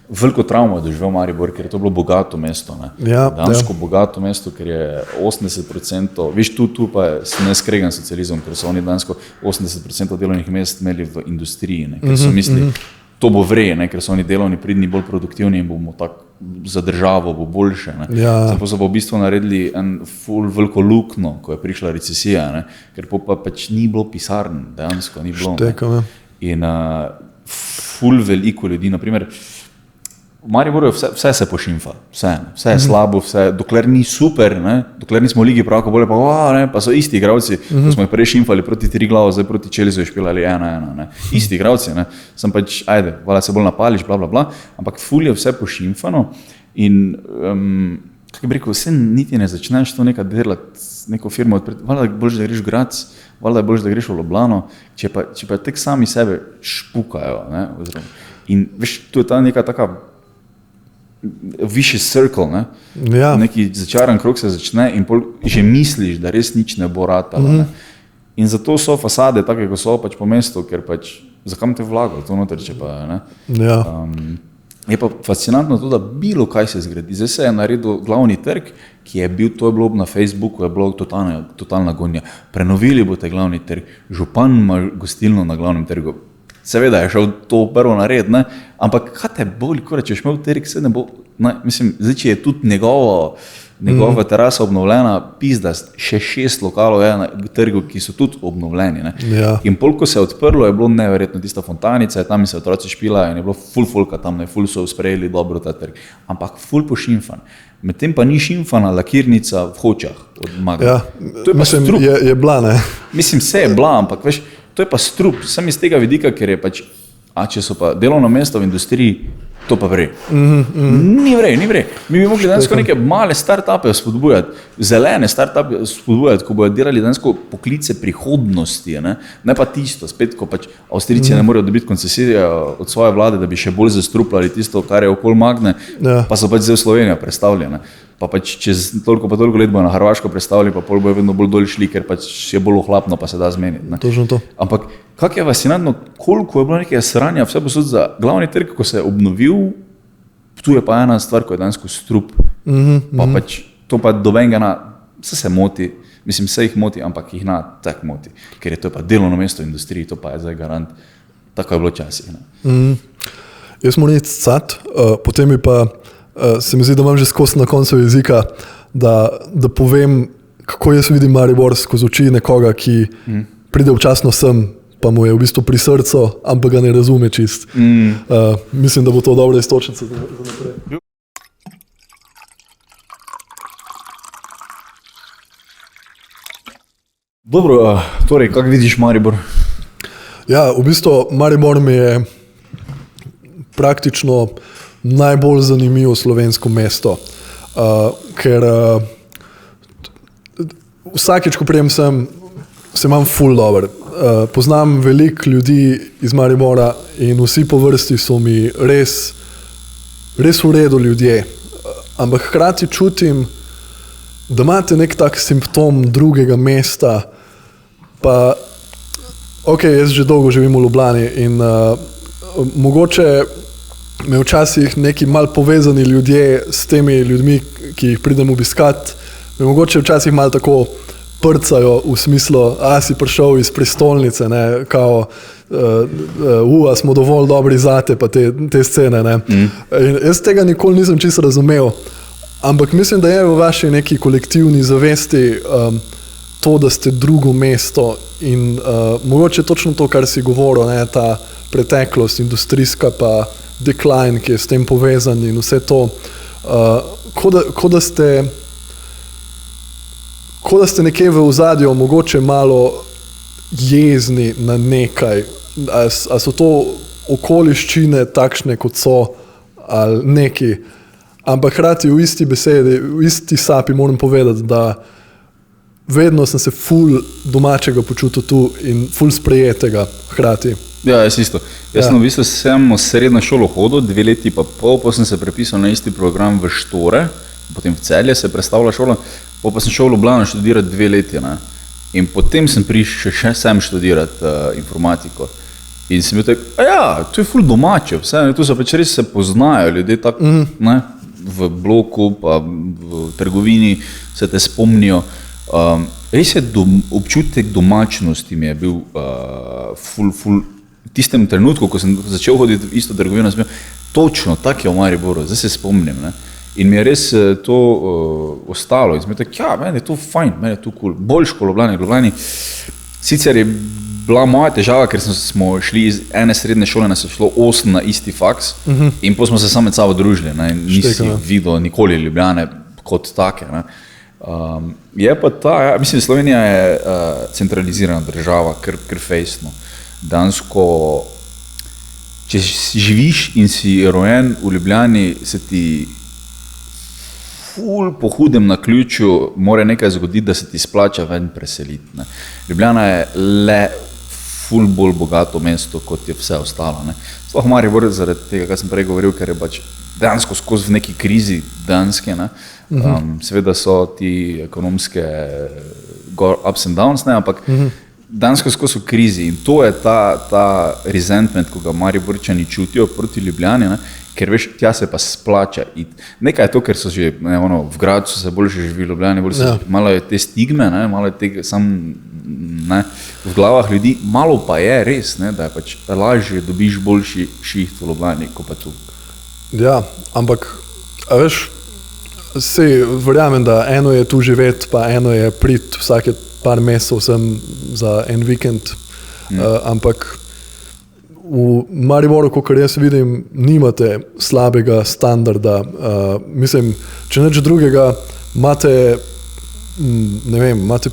veliko travmo je doživel Maribor, ker je to bilo bogato mesto. Dejansko bogato mesto, ker je 80%, veš, tu pa je neskregan socializem, ker so oni dejansko 80% delovnih mest imeli v industriji, ker so mislili, to bo vrej, ker so oni delovni, pridni, bolj produktivni in bomo tako za državo bo boljše. Zato so pa v bistvu naredili en ful veliko lukno, ko je prišla recesija, ker pa pač ni bilo pisarn, dejansko ni bilo. Štekam, In ful veliko ljudi, naprimer, v Mariboru vse se pošimfa, vse je slabo, dokler ni super, dokler nismo v ligi pravko bolje, pa so isti igralci, ko smo jih prej šimfali proti Triglavu, zdaj proti Chelsea špilali 1-1, isti igralci, sem pač, vala se bolj napališ, bla, bla, bla, ampak ful je vse pošimfano in, kako bi rekel, vse niti ne začneš to nekaj delati, neko firmo odpreti, valjda je boljše, da greš v Graz, valjda je boljše, da greš v Ljubljano, če pa tek sami sebe špukajo, in veš, tu je ta neka taka višji circle, neki začaran krog se začne in že misliš, da res nič ne bo ratalo. In zato so fasade take, ko so pač po mestu, ker pač zakam te vlagajo, to noter, če pa, je pa fascinantno to, da bilo kaj se zgradi. Zdaj se je naredil glavni trg, ki je bil, to je bilo na Facebooku, je bilo totalna gonja. Prenovili boste glavni trg, župan ima gostilno na glavnem trgu. Seveda je šel to prvo nared, ampak kaj te boli, če je šel trg, mislim, zdaj, če je tudi njegova terasa obnovljena, pizda, še 6 lokalov je na trgu, ki so tudi obnovljeni. In ko se je odprlo, je bilo neverjetno tista fontanica, tam se otroci špila in je bilo fulka tam, ful so sprejeli dobro ta trg, ampak ful pošimfan. Medtem pa ni šimfana lakirnica v Hočah od Magna. Mislim, je bila, ne? Mislim, vse je bila, ampak veš, to je pa strup, sem iz tega vidika, ker je pač, če so pa delovno mesto v industriji, to pa vrej. Ni vrej. Mi bi mogli dejansko neke male start-upe spodbujati, zelene start-upe spodbujati, ko bojo delali dejansko poklice prihodnosti, ne pa tisto, spet, ko pač Avstrijci ne morejo dobiti koncesije od svoje vlade, da bi še bolj zastrupljali tisto, kar je okoli Magne, pa so pač zdaj v Slovenijo predstavljene. Pa pač čez toliko let bojo na Hrvaško predstavili, pa pol bojo vedno bolj dol šli, ker pač je bolj ohlapno, pa se da zmeniti. Točno to. Ampak kako je fascinantno, koliko je bilo nekaj sranja, vse posod za glavni trg, ko se je obnovil, tu je pa ena stvar, ko je dejansko strup. Pa pač to pa dobenega se moti, mislim, se jih moti, ampak jih tak moti, ker je to pa delovno mesto v industriji, to pa je zdaj garant, tako je bilo časih. Jaz moram reči cat, potem je pa se mi zdi, da imam že skozi na koncu jezika, da povem, kako jaz vidim Maribor skozi oči nekoga, ki pride občasno sem, pa mu je v bistvu pri srcu, ampak ga ne razume čist. Mislim, da bo to dobra istočnica za naprej. Dobro, torej, kako vidiš Maribor? Ja, v bistvu Maribor mi je praktično najbolj zanimivo slovensko mesto, ker vsakeč, ko prijem sem, se imam ful dober. Poznam veliko ljudi iz Maribora in vsi po vrsti so mi res v redu ljudje, ampak hkrati čutim, da imate nek tak simptom drugega mesta, pa ok, jaz že dolgo živim v Ljubljani in mogoče me včasih neki mal povezani ljudje s temi ljudmi, ki jih pridem obiskat, me mogoče včasih mal tako prcajo v smislu, si prišel iz prestolnice, ne, kao, smo dovolj dobri zate, pa te scene, ne. In jaz tega nikoli nisem čisto razumel, ampak mislim, da je v vaši neki kolektivni zavesti to, da ste drugo mesto in mogoče točno to, kar si govoril, ne, ta preteklost, industrijska pa decline, ki je s tem povezan in vse to, ko da ste nekje v ozadju mogoče malo jezni na nekaj, a so to okoliščine takšne, kot so, ali neki, ampak hkrati v isti besedi, v isti sapi moram povedati, da vedno sem se ful domačega počutil tu in ful sprejetega hkrati. Ja, jaz isto. Jaz sem v bistvu v srednjo šolo hodil, 2 leti pa pol, pa sem se prepisal na isti program v Štore, potem v Celje se je prestavila šola, pa sem šel v Ljubljano študirati 2 leti, ne. In potem sem prišel še sem študirati informatiko. In sem bil tak, to je ful domače, vse, tu se pač res se poznajo ljudje tako, ne, v bloku, pa v trgovini se te spomnijo. Res je občutek domačnosti mi je bil ful, v tistem trenutku, ko sem začel hoditi v isto trgovino, sem bil točno tak je v Mariboru, zdaj se spomnim, ne. In mi je res to ostalo in sem bil tak, meni je to fajn, meni je to cool, boljš kot Ljubljani. Sicer je bila moja težava, ker smo šli iz ene srednje šole, nas je šlo 8 na isti faks in potem smo se sami med sabo družili, ne, in nisi videl nikoli Ljubljane kot take, ne. Je pa mislim, Slovenija je centralizirana država, kar fejstno. Dansko, če živiš in si rojen v Ljubljani, se ti ful po hudem naključju mora nekaj zgoditi, da se ti splača ven preseliti, ne. Ljubljana je le ful bolj bogato mesto, kot je vse ostalo, ne. Sploh Maribor zaradi tega, kar sem prej govoril, ker je pač dejansko skozi v neki krizi danske, ne. Seveda so ti ekonomske ups and downs, ne, ampak dejansko skozi v krizi in to je ta resentment, ko ga Mariborčani čutijo proti Ljubljani, ne, ker veš, tja se pa splača iti. Nekaj je to, ker so že, ne, v Gradcu se boljše živi v Ljubljani, malo je te stigme, ne, malo je tega ne, v glavah ljudi, malo pa je res, ne, da je pač lažje dobiš boljši šiht v Ljubljani, kot pa tu. Ja, ampak, a veš, sej verjamem, da eno je tu živeti, pa eno je priti vsake par mesecev sem za en vikend, ampak v Mariboru, kakor jaz vidim, nimate slabega standarda. Mislim, če nič drugega, imate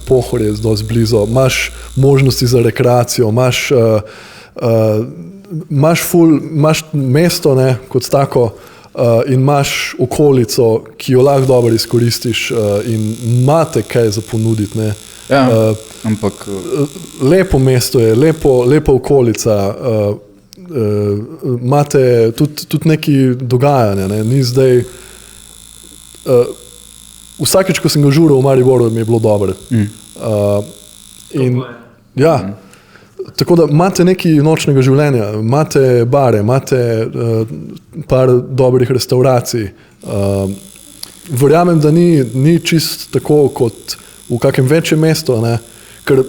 Pohorje dosti blizu, imaš možnosti za rekreacijo, imaš mesto, ne, kot tako, in imaš okolico, ki jo lahko dobro izkoristiš in imate kaj za ponuditi, ne. Ja, ampak lepo mesto je, lepa okolica, imate tudi neki dogajanja, ne, ni zdaj, vsakeč, ko sem ga žural v Mariboru, mi je bilo dobro. In ja, tako da imate nekaj nočnega življenja, imate bare, imate par dobrih restauracij. Verjamem, da ni čist tako kot v kakem večjem mestu, ne? Ker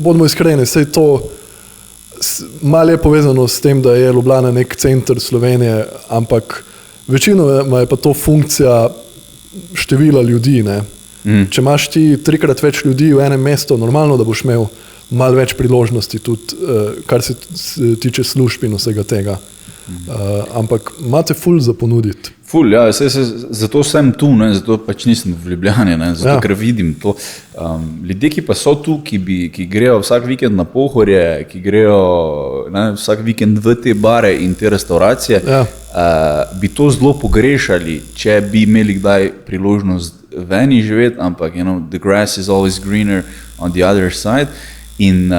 bodimo iskreni, sej to malo je povezano s tem, da je Ljubljana nek center Slovenije, ampak večinoma je pa to funkcija števila ljudi, ne? Če imaš ti 3-krat več ljudi v enem mestu, normalno, da boš imel malo več priložnosti, tudi kar se tiče služb in vsega tega. Ampak imate ful za ponuditi. Ful, ja, zato sem tu, ne, zato pač nisem v Ljubljani, ne, zato ker vidim to. Ljudje, ki pa so tu, ki grejo vsak vikend na Pohorje, ki grejo vsak vikend v te bare in te restauracije, bi to zelo pogrešali, če bi imeli kdaj priložnost veni živeti, ampak the grass is always greener on the other side. In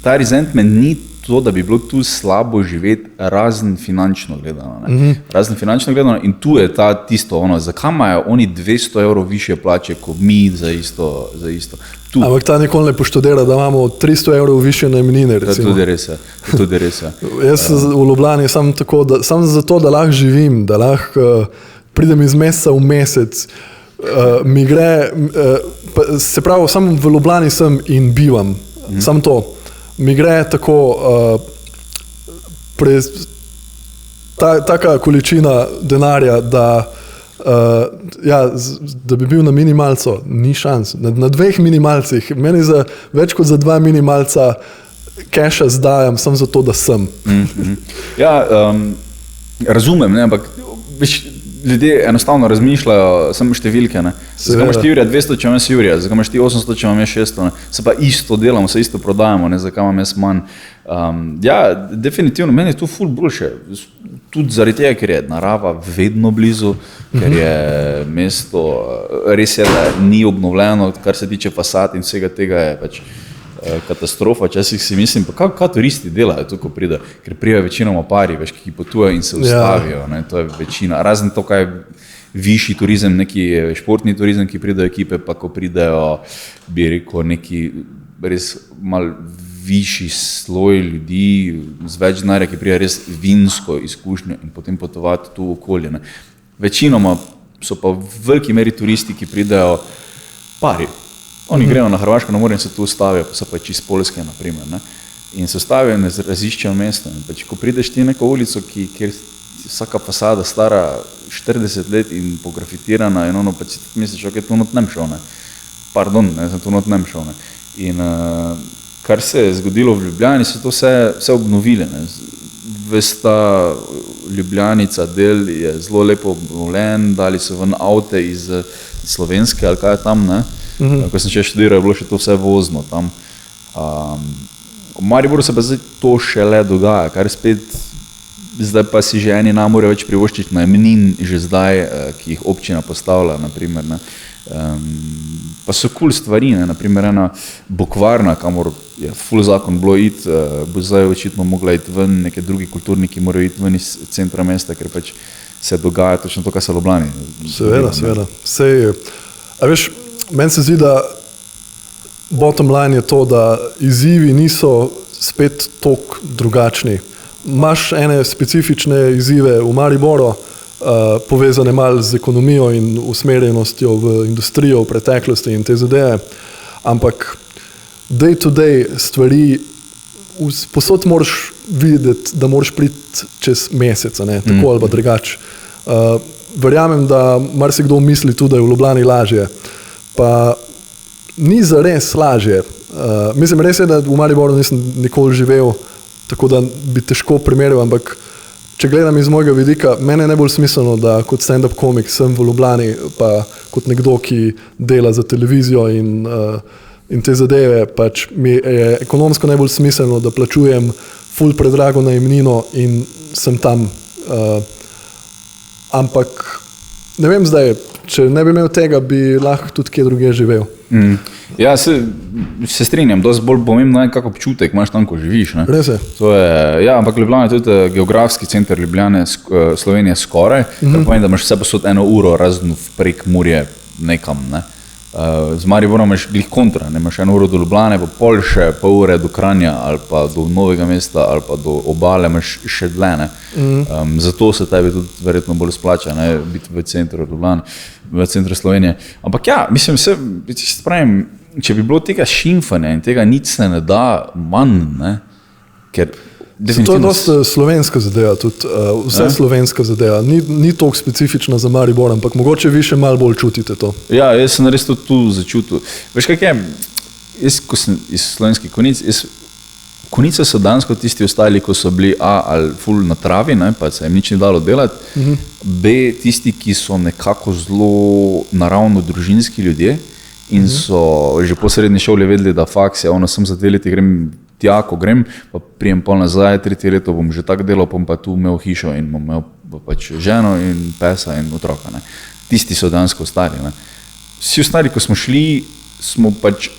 ta resentment ni to, da bi bilo tu slabo živeti, razen finančno gledano. Razen finančno gledano in tu je tisto, zakaj imajo oni 200 evrov više plače, kot mi za isto. Tu. Ampak ta nikoli ne poštudira, da imamo 300 evrov više najemnine, recimo. To je tudi res. Jaz v Ljubljani sam zato, da lahko živim, da lahko pridem iz meseca v mesec, mi gre, se pravi, sam v Ljubljani sem in bivam, sam to. Mi gre tako taka količina denarja, da bi bil na minimalcu, ni šans. Na 2 minimalcih, meni za več kot za 2 minimalca keša zdajam, samo zato, da sem. Ja, razumem, ne, ampak ljudje enostavno razmišljajo samo številke. Zakaj imaš ti Jurija 200, če imaš Jurija, zakaj imaš ti 800, če imaš 600, se pa isto delamo, se isto prodajamo, zakaj imam jaz manj. Ja, definitivno, meni je to ful boljše, tudi zaradi tega, ker je narava vedno blizu, ker je mesto, res je, da ni obnovljeno, kar se tiče fasad in vsega tega je pač katastrofa, včasih si mislim, pa kaj turisti delajo tu, ko pride, ker prijajo večinoma pari, veš, ki potujejo in se ustavijo, to je večina, razen to, kaj višji turizem, neki športni turizem, ki pridejo ekipe, pa ko pridejo, bi rekel, neki res mal višji sloj ljudi, z več denarja, ki prijajo res vinsko izkušnjo in potem potovati tu v okolje. Večinoma so pa v veliki meri turisti, ki pridejo pari. Oni grejo na Hrvaško na more in se tu ustavijo, pa so pa čist Poljske, naprimer. In se ustavijo in raziščejo mesto. In pač, ko prideš ti neko ulico, kjer vsaka fasada stara 40 let in pografitirana in pa si misliš, ok, tu not nem šel, Pardon, sem tu not nem šel, In kar se je zgodilo v Ljubljani, so to vse obnovili, Vesta Ljubljanica del je zelo lepo obnovljen, dali so ven avte iz Slovenske, ali kaj je tam, Ko sem še študiral, je bilo še to vse vozno tam. V Mariboru se pa zdaj to šele dogaja, kar spet, zdaj pa si že eni namore več privoščiti najemnin že zdaj, ki jih občina postavlja, naprimer. Pa so cool stvari, naprimer ena Bokvarna, kamor je ful zakon bilo iti, bo zdaj očitno mogla iti ven, neke drugi kulturniki morajo iti ven iz centra mesta, ker pač se dogaja točno to, kar se v Ljubljani. Seveda. A veš, meni se zdi, da bottom line je to, da izzivi niso spet toliko drugačni. Imaš ene specifične izzive v Mariboru, povezane malo z ekonomijo in usmerjenostjo v industrijo v preteklosti in te zadeve, ampak day to day stvari posod moraš videti, da moraš priti čez mesec, tako ali pa drugače. Verjamem, da marsikdo misli tudi, da je v Ljubljani lažje. Pa ni zares lažje. Mislim, res je, da v Mariboru nisem nikoli živel, tako da bi težko primerjal, ampak če gledam iz mojega vidika, mene je najbolj smiselno, da kot stand-up komik sem v Ljubljani, pa kot nekdo, ki dela za televizijo in te zadeve, pač mi je ekonomsko najbolj smiselno, da plačujem ful predrago najemnino in sem tam. Ampak ne vem zdaj, če ne bi imel tega, bi lahko tudi kje druge živel. Ja, se strinjam, dosti bolj pomembno je, kak občutek imaš tam, ko živiš. Res je. Ja, ampak Ljubljana je tudi geografski center Ljubljane, Slovenije skoraj, kar pomeni, da imaš vse posod 1 uro razen prek Murje nekam. Z Mariborom imaš glih kontra, imaš 1 uro do Ljubljane, pa pol še pol ure do Kranja ali pa do Novega mesta ali pa do obale imaš še dlje. Zato se tebi tudi verjetno bolj splača biti v centru Ljubljane, v centru Slovenije. Ampak ja, mislim, če bi bilo tega šimfanja in tega nič se ne da manj, ker to je dosti slovenska zadeva, tudi vse slovenska zadeva. Ni toliko specifična za Maribor, ampak mogoče vi še malo bolj čutite to. Ja, jaz sem res to tu začutil. Veš, kak je, jaz, ko sem iz slovenskih konic, konice so dansko tisti ostali, ko so bili ali ful na travi, ne, pa se jim nič ni dalo delati, B, tisti, ki so nekako zelo naravno družinski ljudje in so že po srednji šoli vedeli, da faks je, sem za 2 leti grem tja, ko grem, pa prijem pol nazaj, 3. leto bom že tako delal, bom pa tu imel hišo in bom imel pač ženo in pesa in otroka. Ne. Tisti so dansko ostali. Ne. Vsi ostali, ko smo šli, smo pač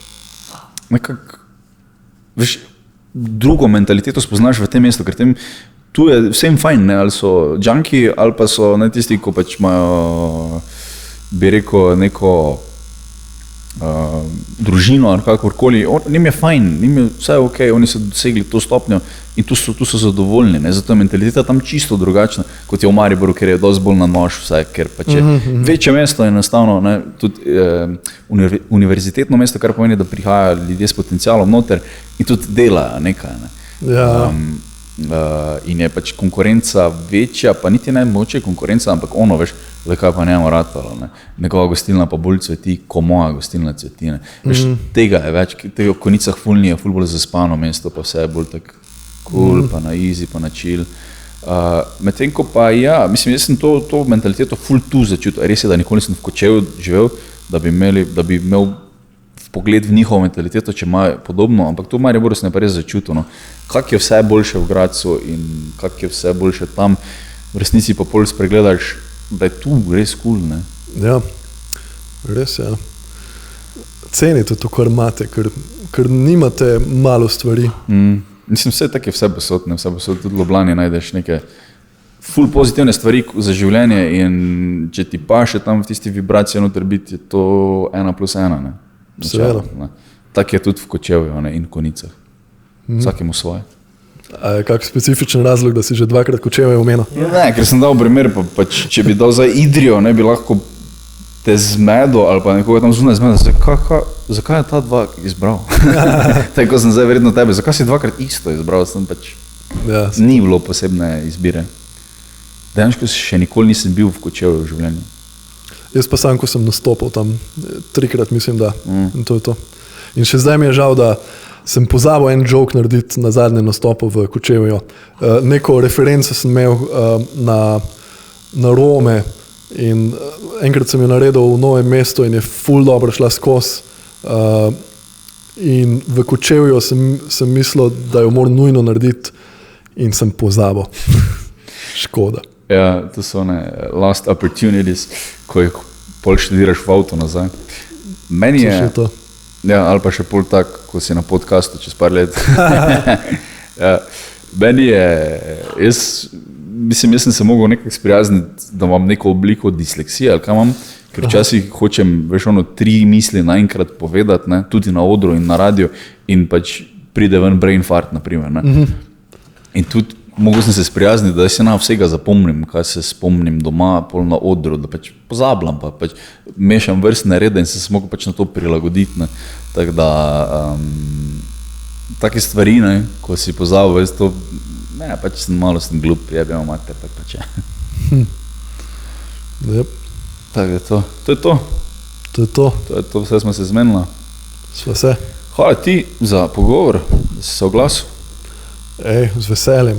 nekako, veš, drugo mentaliteto spoznaš v tem mestu, ker tu je vsem fajn, ne, ali so junki, ali pa so ne tisti, ko pač imajo, bi rekel, neko družino ali kakorkoli, njim je fajn, njim je vse ok, oni so dosegli to stopnjo in tu so zadovoljni, ne, zato je mentaliteta tam čisto drugačna, kot je v Mariboru, ker je dosti bolj na nož vsaj, ker pač je večje mesto enostavno, ne, tudi univerzitetno mesto, kar pomeni, da prihajajo ljudje s potencialom noter in tudi delajo nekaj, ne. Ja. In je pač konkurenca večja, pa niti ne moče konkurenca, ampak veš, zakaj pa ne ratalo, ne. Njegova gostilna pa bolj cveti, ko moja gostilna cveti, ne. Veš, tega je več, tega v konicah ful ni, je ful bolj zaspano mesto, pa vse je bolj tak cool, pa na easy, pa na chill. Medtem ko pa mislim, jaz sem to mentaliteto ful tu začutil, res je, da nikoli nisem v Kočevju živel, da bi imel pogled v njihovo mentaliteto, če imajo podobno, ampak to v Mariboru sem pa res začutil, no. Kak je vse boljše v Gradcu in kak je vse boljše tam, v resnici pa pol spregledaš, da je tu res cool, ne. Ja, res je. Cenite to, kar imate, ker nimate malo stvari. Mislim, vse tako je vse posod, tudi v Ljubljani najdeš neke ful pozitivne stvari za življenje in če ti paše tam v tisti vibracije noter biti, je to 1+1, ne. Seveda. Tako je tudi v Kočevju, ne, in Konicah. Vsakemu svoje. A je kak specifičen razlog, da si že 2-krat Kočevje omenil? Ne, ker sem dal primer, pa če bi dal za Idrijo, ne bi lahko te zmedo ali pa nekoga tam zunaj zmedo, zakaj je ta 2 izbral? Tako sem zdaj verjetno tebe, zakaj si 2-krat isto izbral, sem pač, ni bilo posebne izbire. Dejansko še nikoli nisem bil v Kočevju v življenju. Jaz pa sam, ko sem nastopil tam 3-krat, mislim, da. In to je to. In še zdaj mi je žal, da sem pozabil en joke narediti na zadnjem nastopu v Kočevju. Neko referenco sem imel na Rome in enkrat sem jo naredil v Novem mestu in je ful dobro šla skozi. In v Kočevju sem mislil, da jo moram nujno narediti in sem pozabil. Škoda. Ja, to so one lost opportunities, ko jih pol študiraš v avto nazaj. Meni je, ja, ali pa še pol tak, ko si na podcastu čez par let. Ja, meni je, jaz sem se mogel nekaj sprijazniti, da imam neko obliko disleksije, ali kaj imam, ker včasih hočem, 3 misli naenkrat povedati, ne, tudi na odru in na radio in pač pride ven brain fart, naprimer, ne. In tudi mogel sem se sprijazniti, da se na vsega zapomnim, kaj se spomnim doma, pol na odru, da pač pozabljam, pa pač mešam vrstne rede in se mogel pač na to prilagoditi, ne. Tako da, take stvari, ne, ko si pozabil, to, ne, pač sem glup, jebimo mate, pač je. Yep. Tako je to. To je to. To je to. To je to, vse smo se zmenili. Sva se. Hvala ti za pogovor, da si se oglasil. Z veseljem.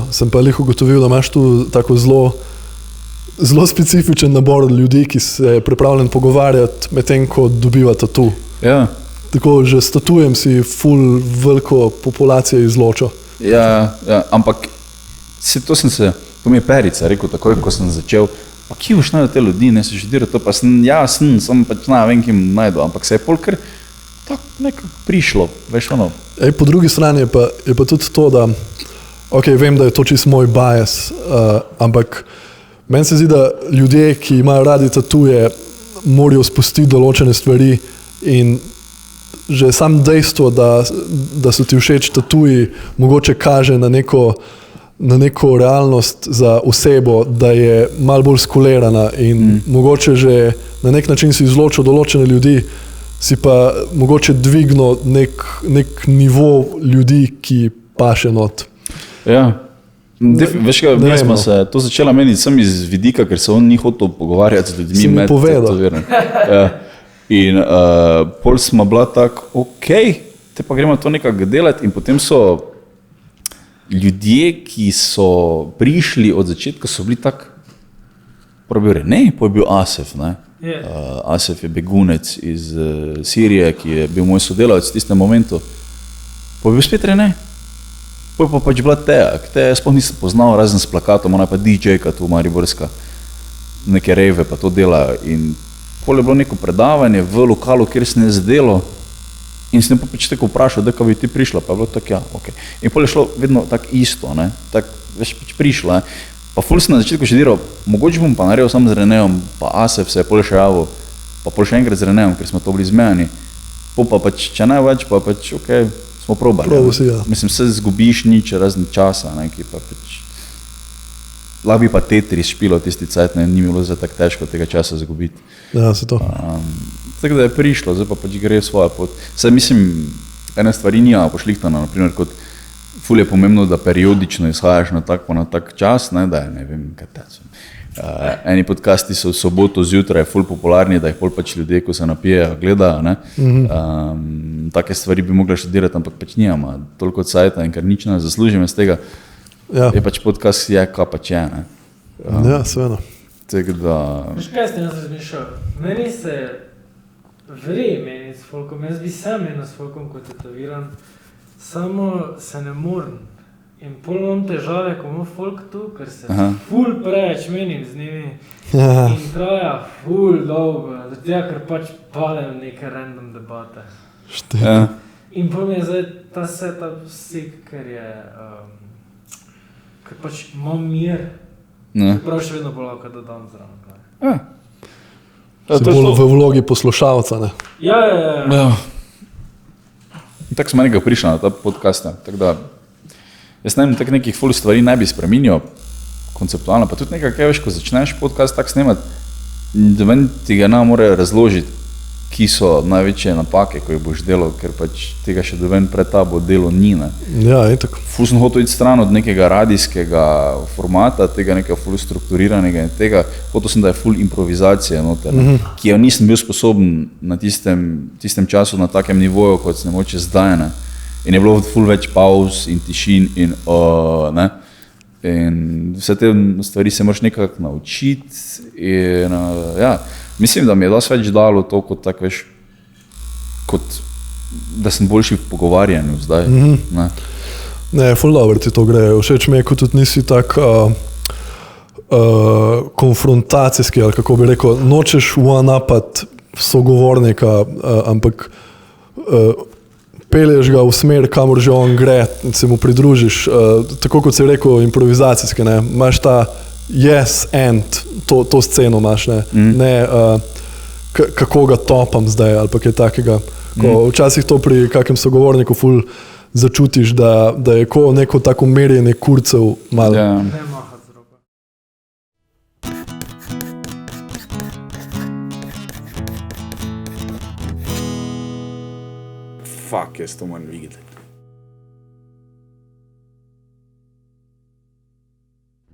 Sem pa lih ugotovil, da imaš tu tako zelo specifičen nabor ljudi, ki se je pripravljen pogovarjati medtem, ko dobiva tatu. Ja. Tako že s tatujem si ful veliko populacijo izločil. Ja, ampak to mi je Perica rekel takoj, ko sem začel, pa kje boš najdel te ljudi, ne se študira to, pa sem pač vem, kim najdu, ampak se je pol kar tako nekako prišlo, veš ono. Po drugi strani je pa tudi to, da vem, da je to čisto moj bias, ampak meni se zdi, da ljudje, ki imajo radi tatuje, morajo spustiti določene stvari in že sam dejstvo, da so ti všeč tatuji, mogoče kaže na neko realnost za osebo, da je malo bolj skulirana in mogoče že na nek način si izločil določene ljudi, si pa mogoče dvignil nek nivo ljudi, ki paše not. Ja, veš kaj, mi smo se to začela meniti sem iz vidika, ker se on ni hotel pogovarjati z ljudmi. Si mi povedal. Ja. In pol smo bila tako, ok, te pa gremo to nekako delati in potem so ljudje, ki so prišli od začetka, so bili tako, prvi bil Rene, pa je bil Asef, ne? Asef je begunec iz Sirije, ki je bil moj sodelavec v tistem momentu, pa je bil spet Rene. Pa je pa pač bila Teja, Teja sploh nisem poznal, razen s plakatom, ona je pa DJ-ka tu Mariborska, neke rave pa to dela in pol je bilo neko predavanje v lokalu, kjer sem jaz delal in sem pa pač tako vprašal, da bi ti prišla, pa je bilo tako, ja, ok. In pol je šlo vedno tako isto, ne, tako veš pač prišla, pa ful sem na začetku še diral, mogoče bom pa naredil sam z Renejem, pa Asef se je pol še javil, pa pol še enkrat z Renejem, ker smo to bili zmejani, pol pa pač, če ne več, pa pač, ok, smo probali. Ja. Mislim, se zgubiš nič razni časa, ne, ki pa pač, lahko bi pa Tetris špilo tisti cajt, ne, ni bilo zdaj tako težko tega časa zgubiti. Ja, se to. Tako da je prišlo, zdaj pa pač gre svojo pot. Saj mislim, ene stvari nima pošlihtana, naprimer kot ful je pomembno, da periodično izhajaš na tak čas, ne, da je, ne vem, kaj te so. Eni podcasti so v soboto zjutraj ful popularni, da jih pol pač ljudje, ko se napijejo, gledajo, ne. Take stvari bi mogla študirati, ampak pač nijama toliko cajta in ker nič ne zaslužim iz tega, je pač podcast je, kaj pač je, ne. Ja, seveda. Tako da... Veš kaj ste nas razmišljal? Meni se meni s folkom, jaz bi sam eno s folkom kot tetoviran, samo se ne morem. In pol imam težave, ko imam folk tu, ker se ful preveč menim z njimi in traja ful dolgo, zato ker pač padem v neke random debate. In pol mi je zdaj ta setup sik, ker pač imam mir, čeprav še vedno bolj lahko dodam zraven. Si bolj v vlogi poslušalca, ne? Ja. Tako smo nekaj prišli na ta podcast, tako da jaz ne vem, tako nekih ful stvari ne bi spreminjal konceptualno, pa tudi nekaj, kaj veš, ko začneš podcast tak snemati, da ven ti ga ne more razložiti, ki so največje napake, ko jih boš delal, ker pač tega še doven pred tabo delo ni, ne. Ja, in tako. Ful sem hotel iti stran od nekega radijskega formata, tega nekega ful strukturiranega in tega, hotel sem, da je ful improvizacija noter, ki jo nisem bil sposoben na tistem času na takem nivoju, kot sem moče zdaj, ne. In je bilo ful več pauz in tišin in ne. In vse te stvari se moraš nekako naučiti in ja, mislim, da mi je dosti več dalo to, kot tako veš, kot da sem boljši v pogovarjanju zdaj. Ne, ful dobro ti to gre. Všeč mi je, kot tudi nisi tak konfrontacijski, ali kako bi rekel, nočeš one-upat sogovornika, ampak pelješ ga v smer, kamor že on gre, se mu pridružiš, tako kot si rekel, improvizacijski, ne, imaš ta yes and, to sceno imaš, ne, kako ga topam zdaj, ali pa kaj takega, ko včasih to pri kakem sogovorniku ful začutiš, da je ko neko tako merjenje kurcev malo. Ne mahati z roko. Fuck, jaz to moram videti.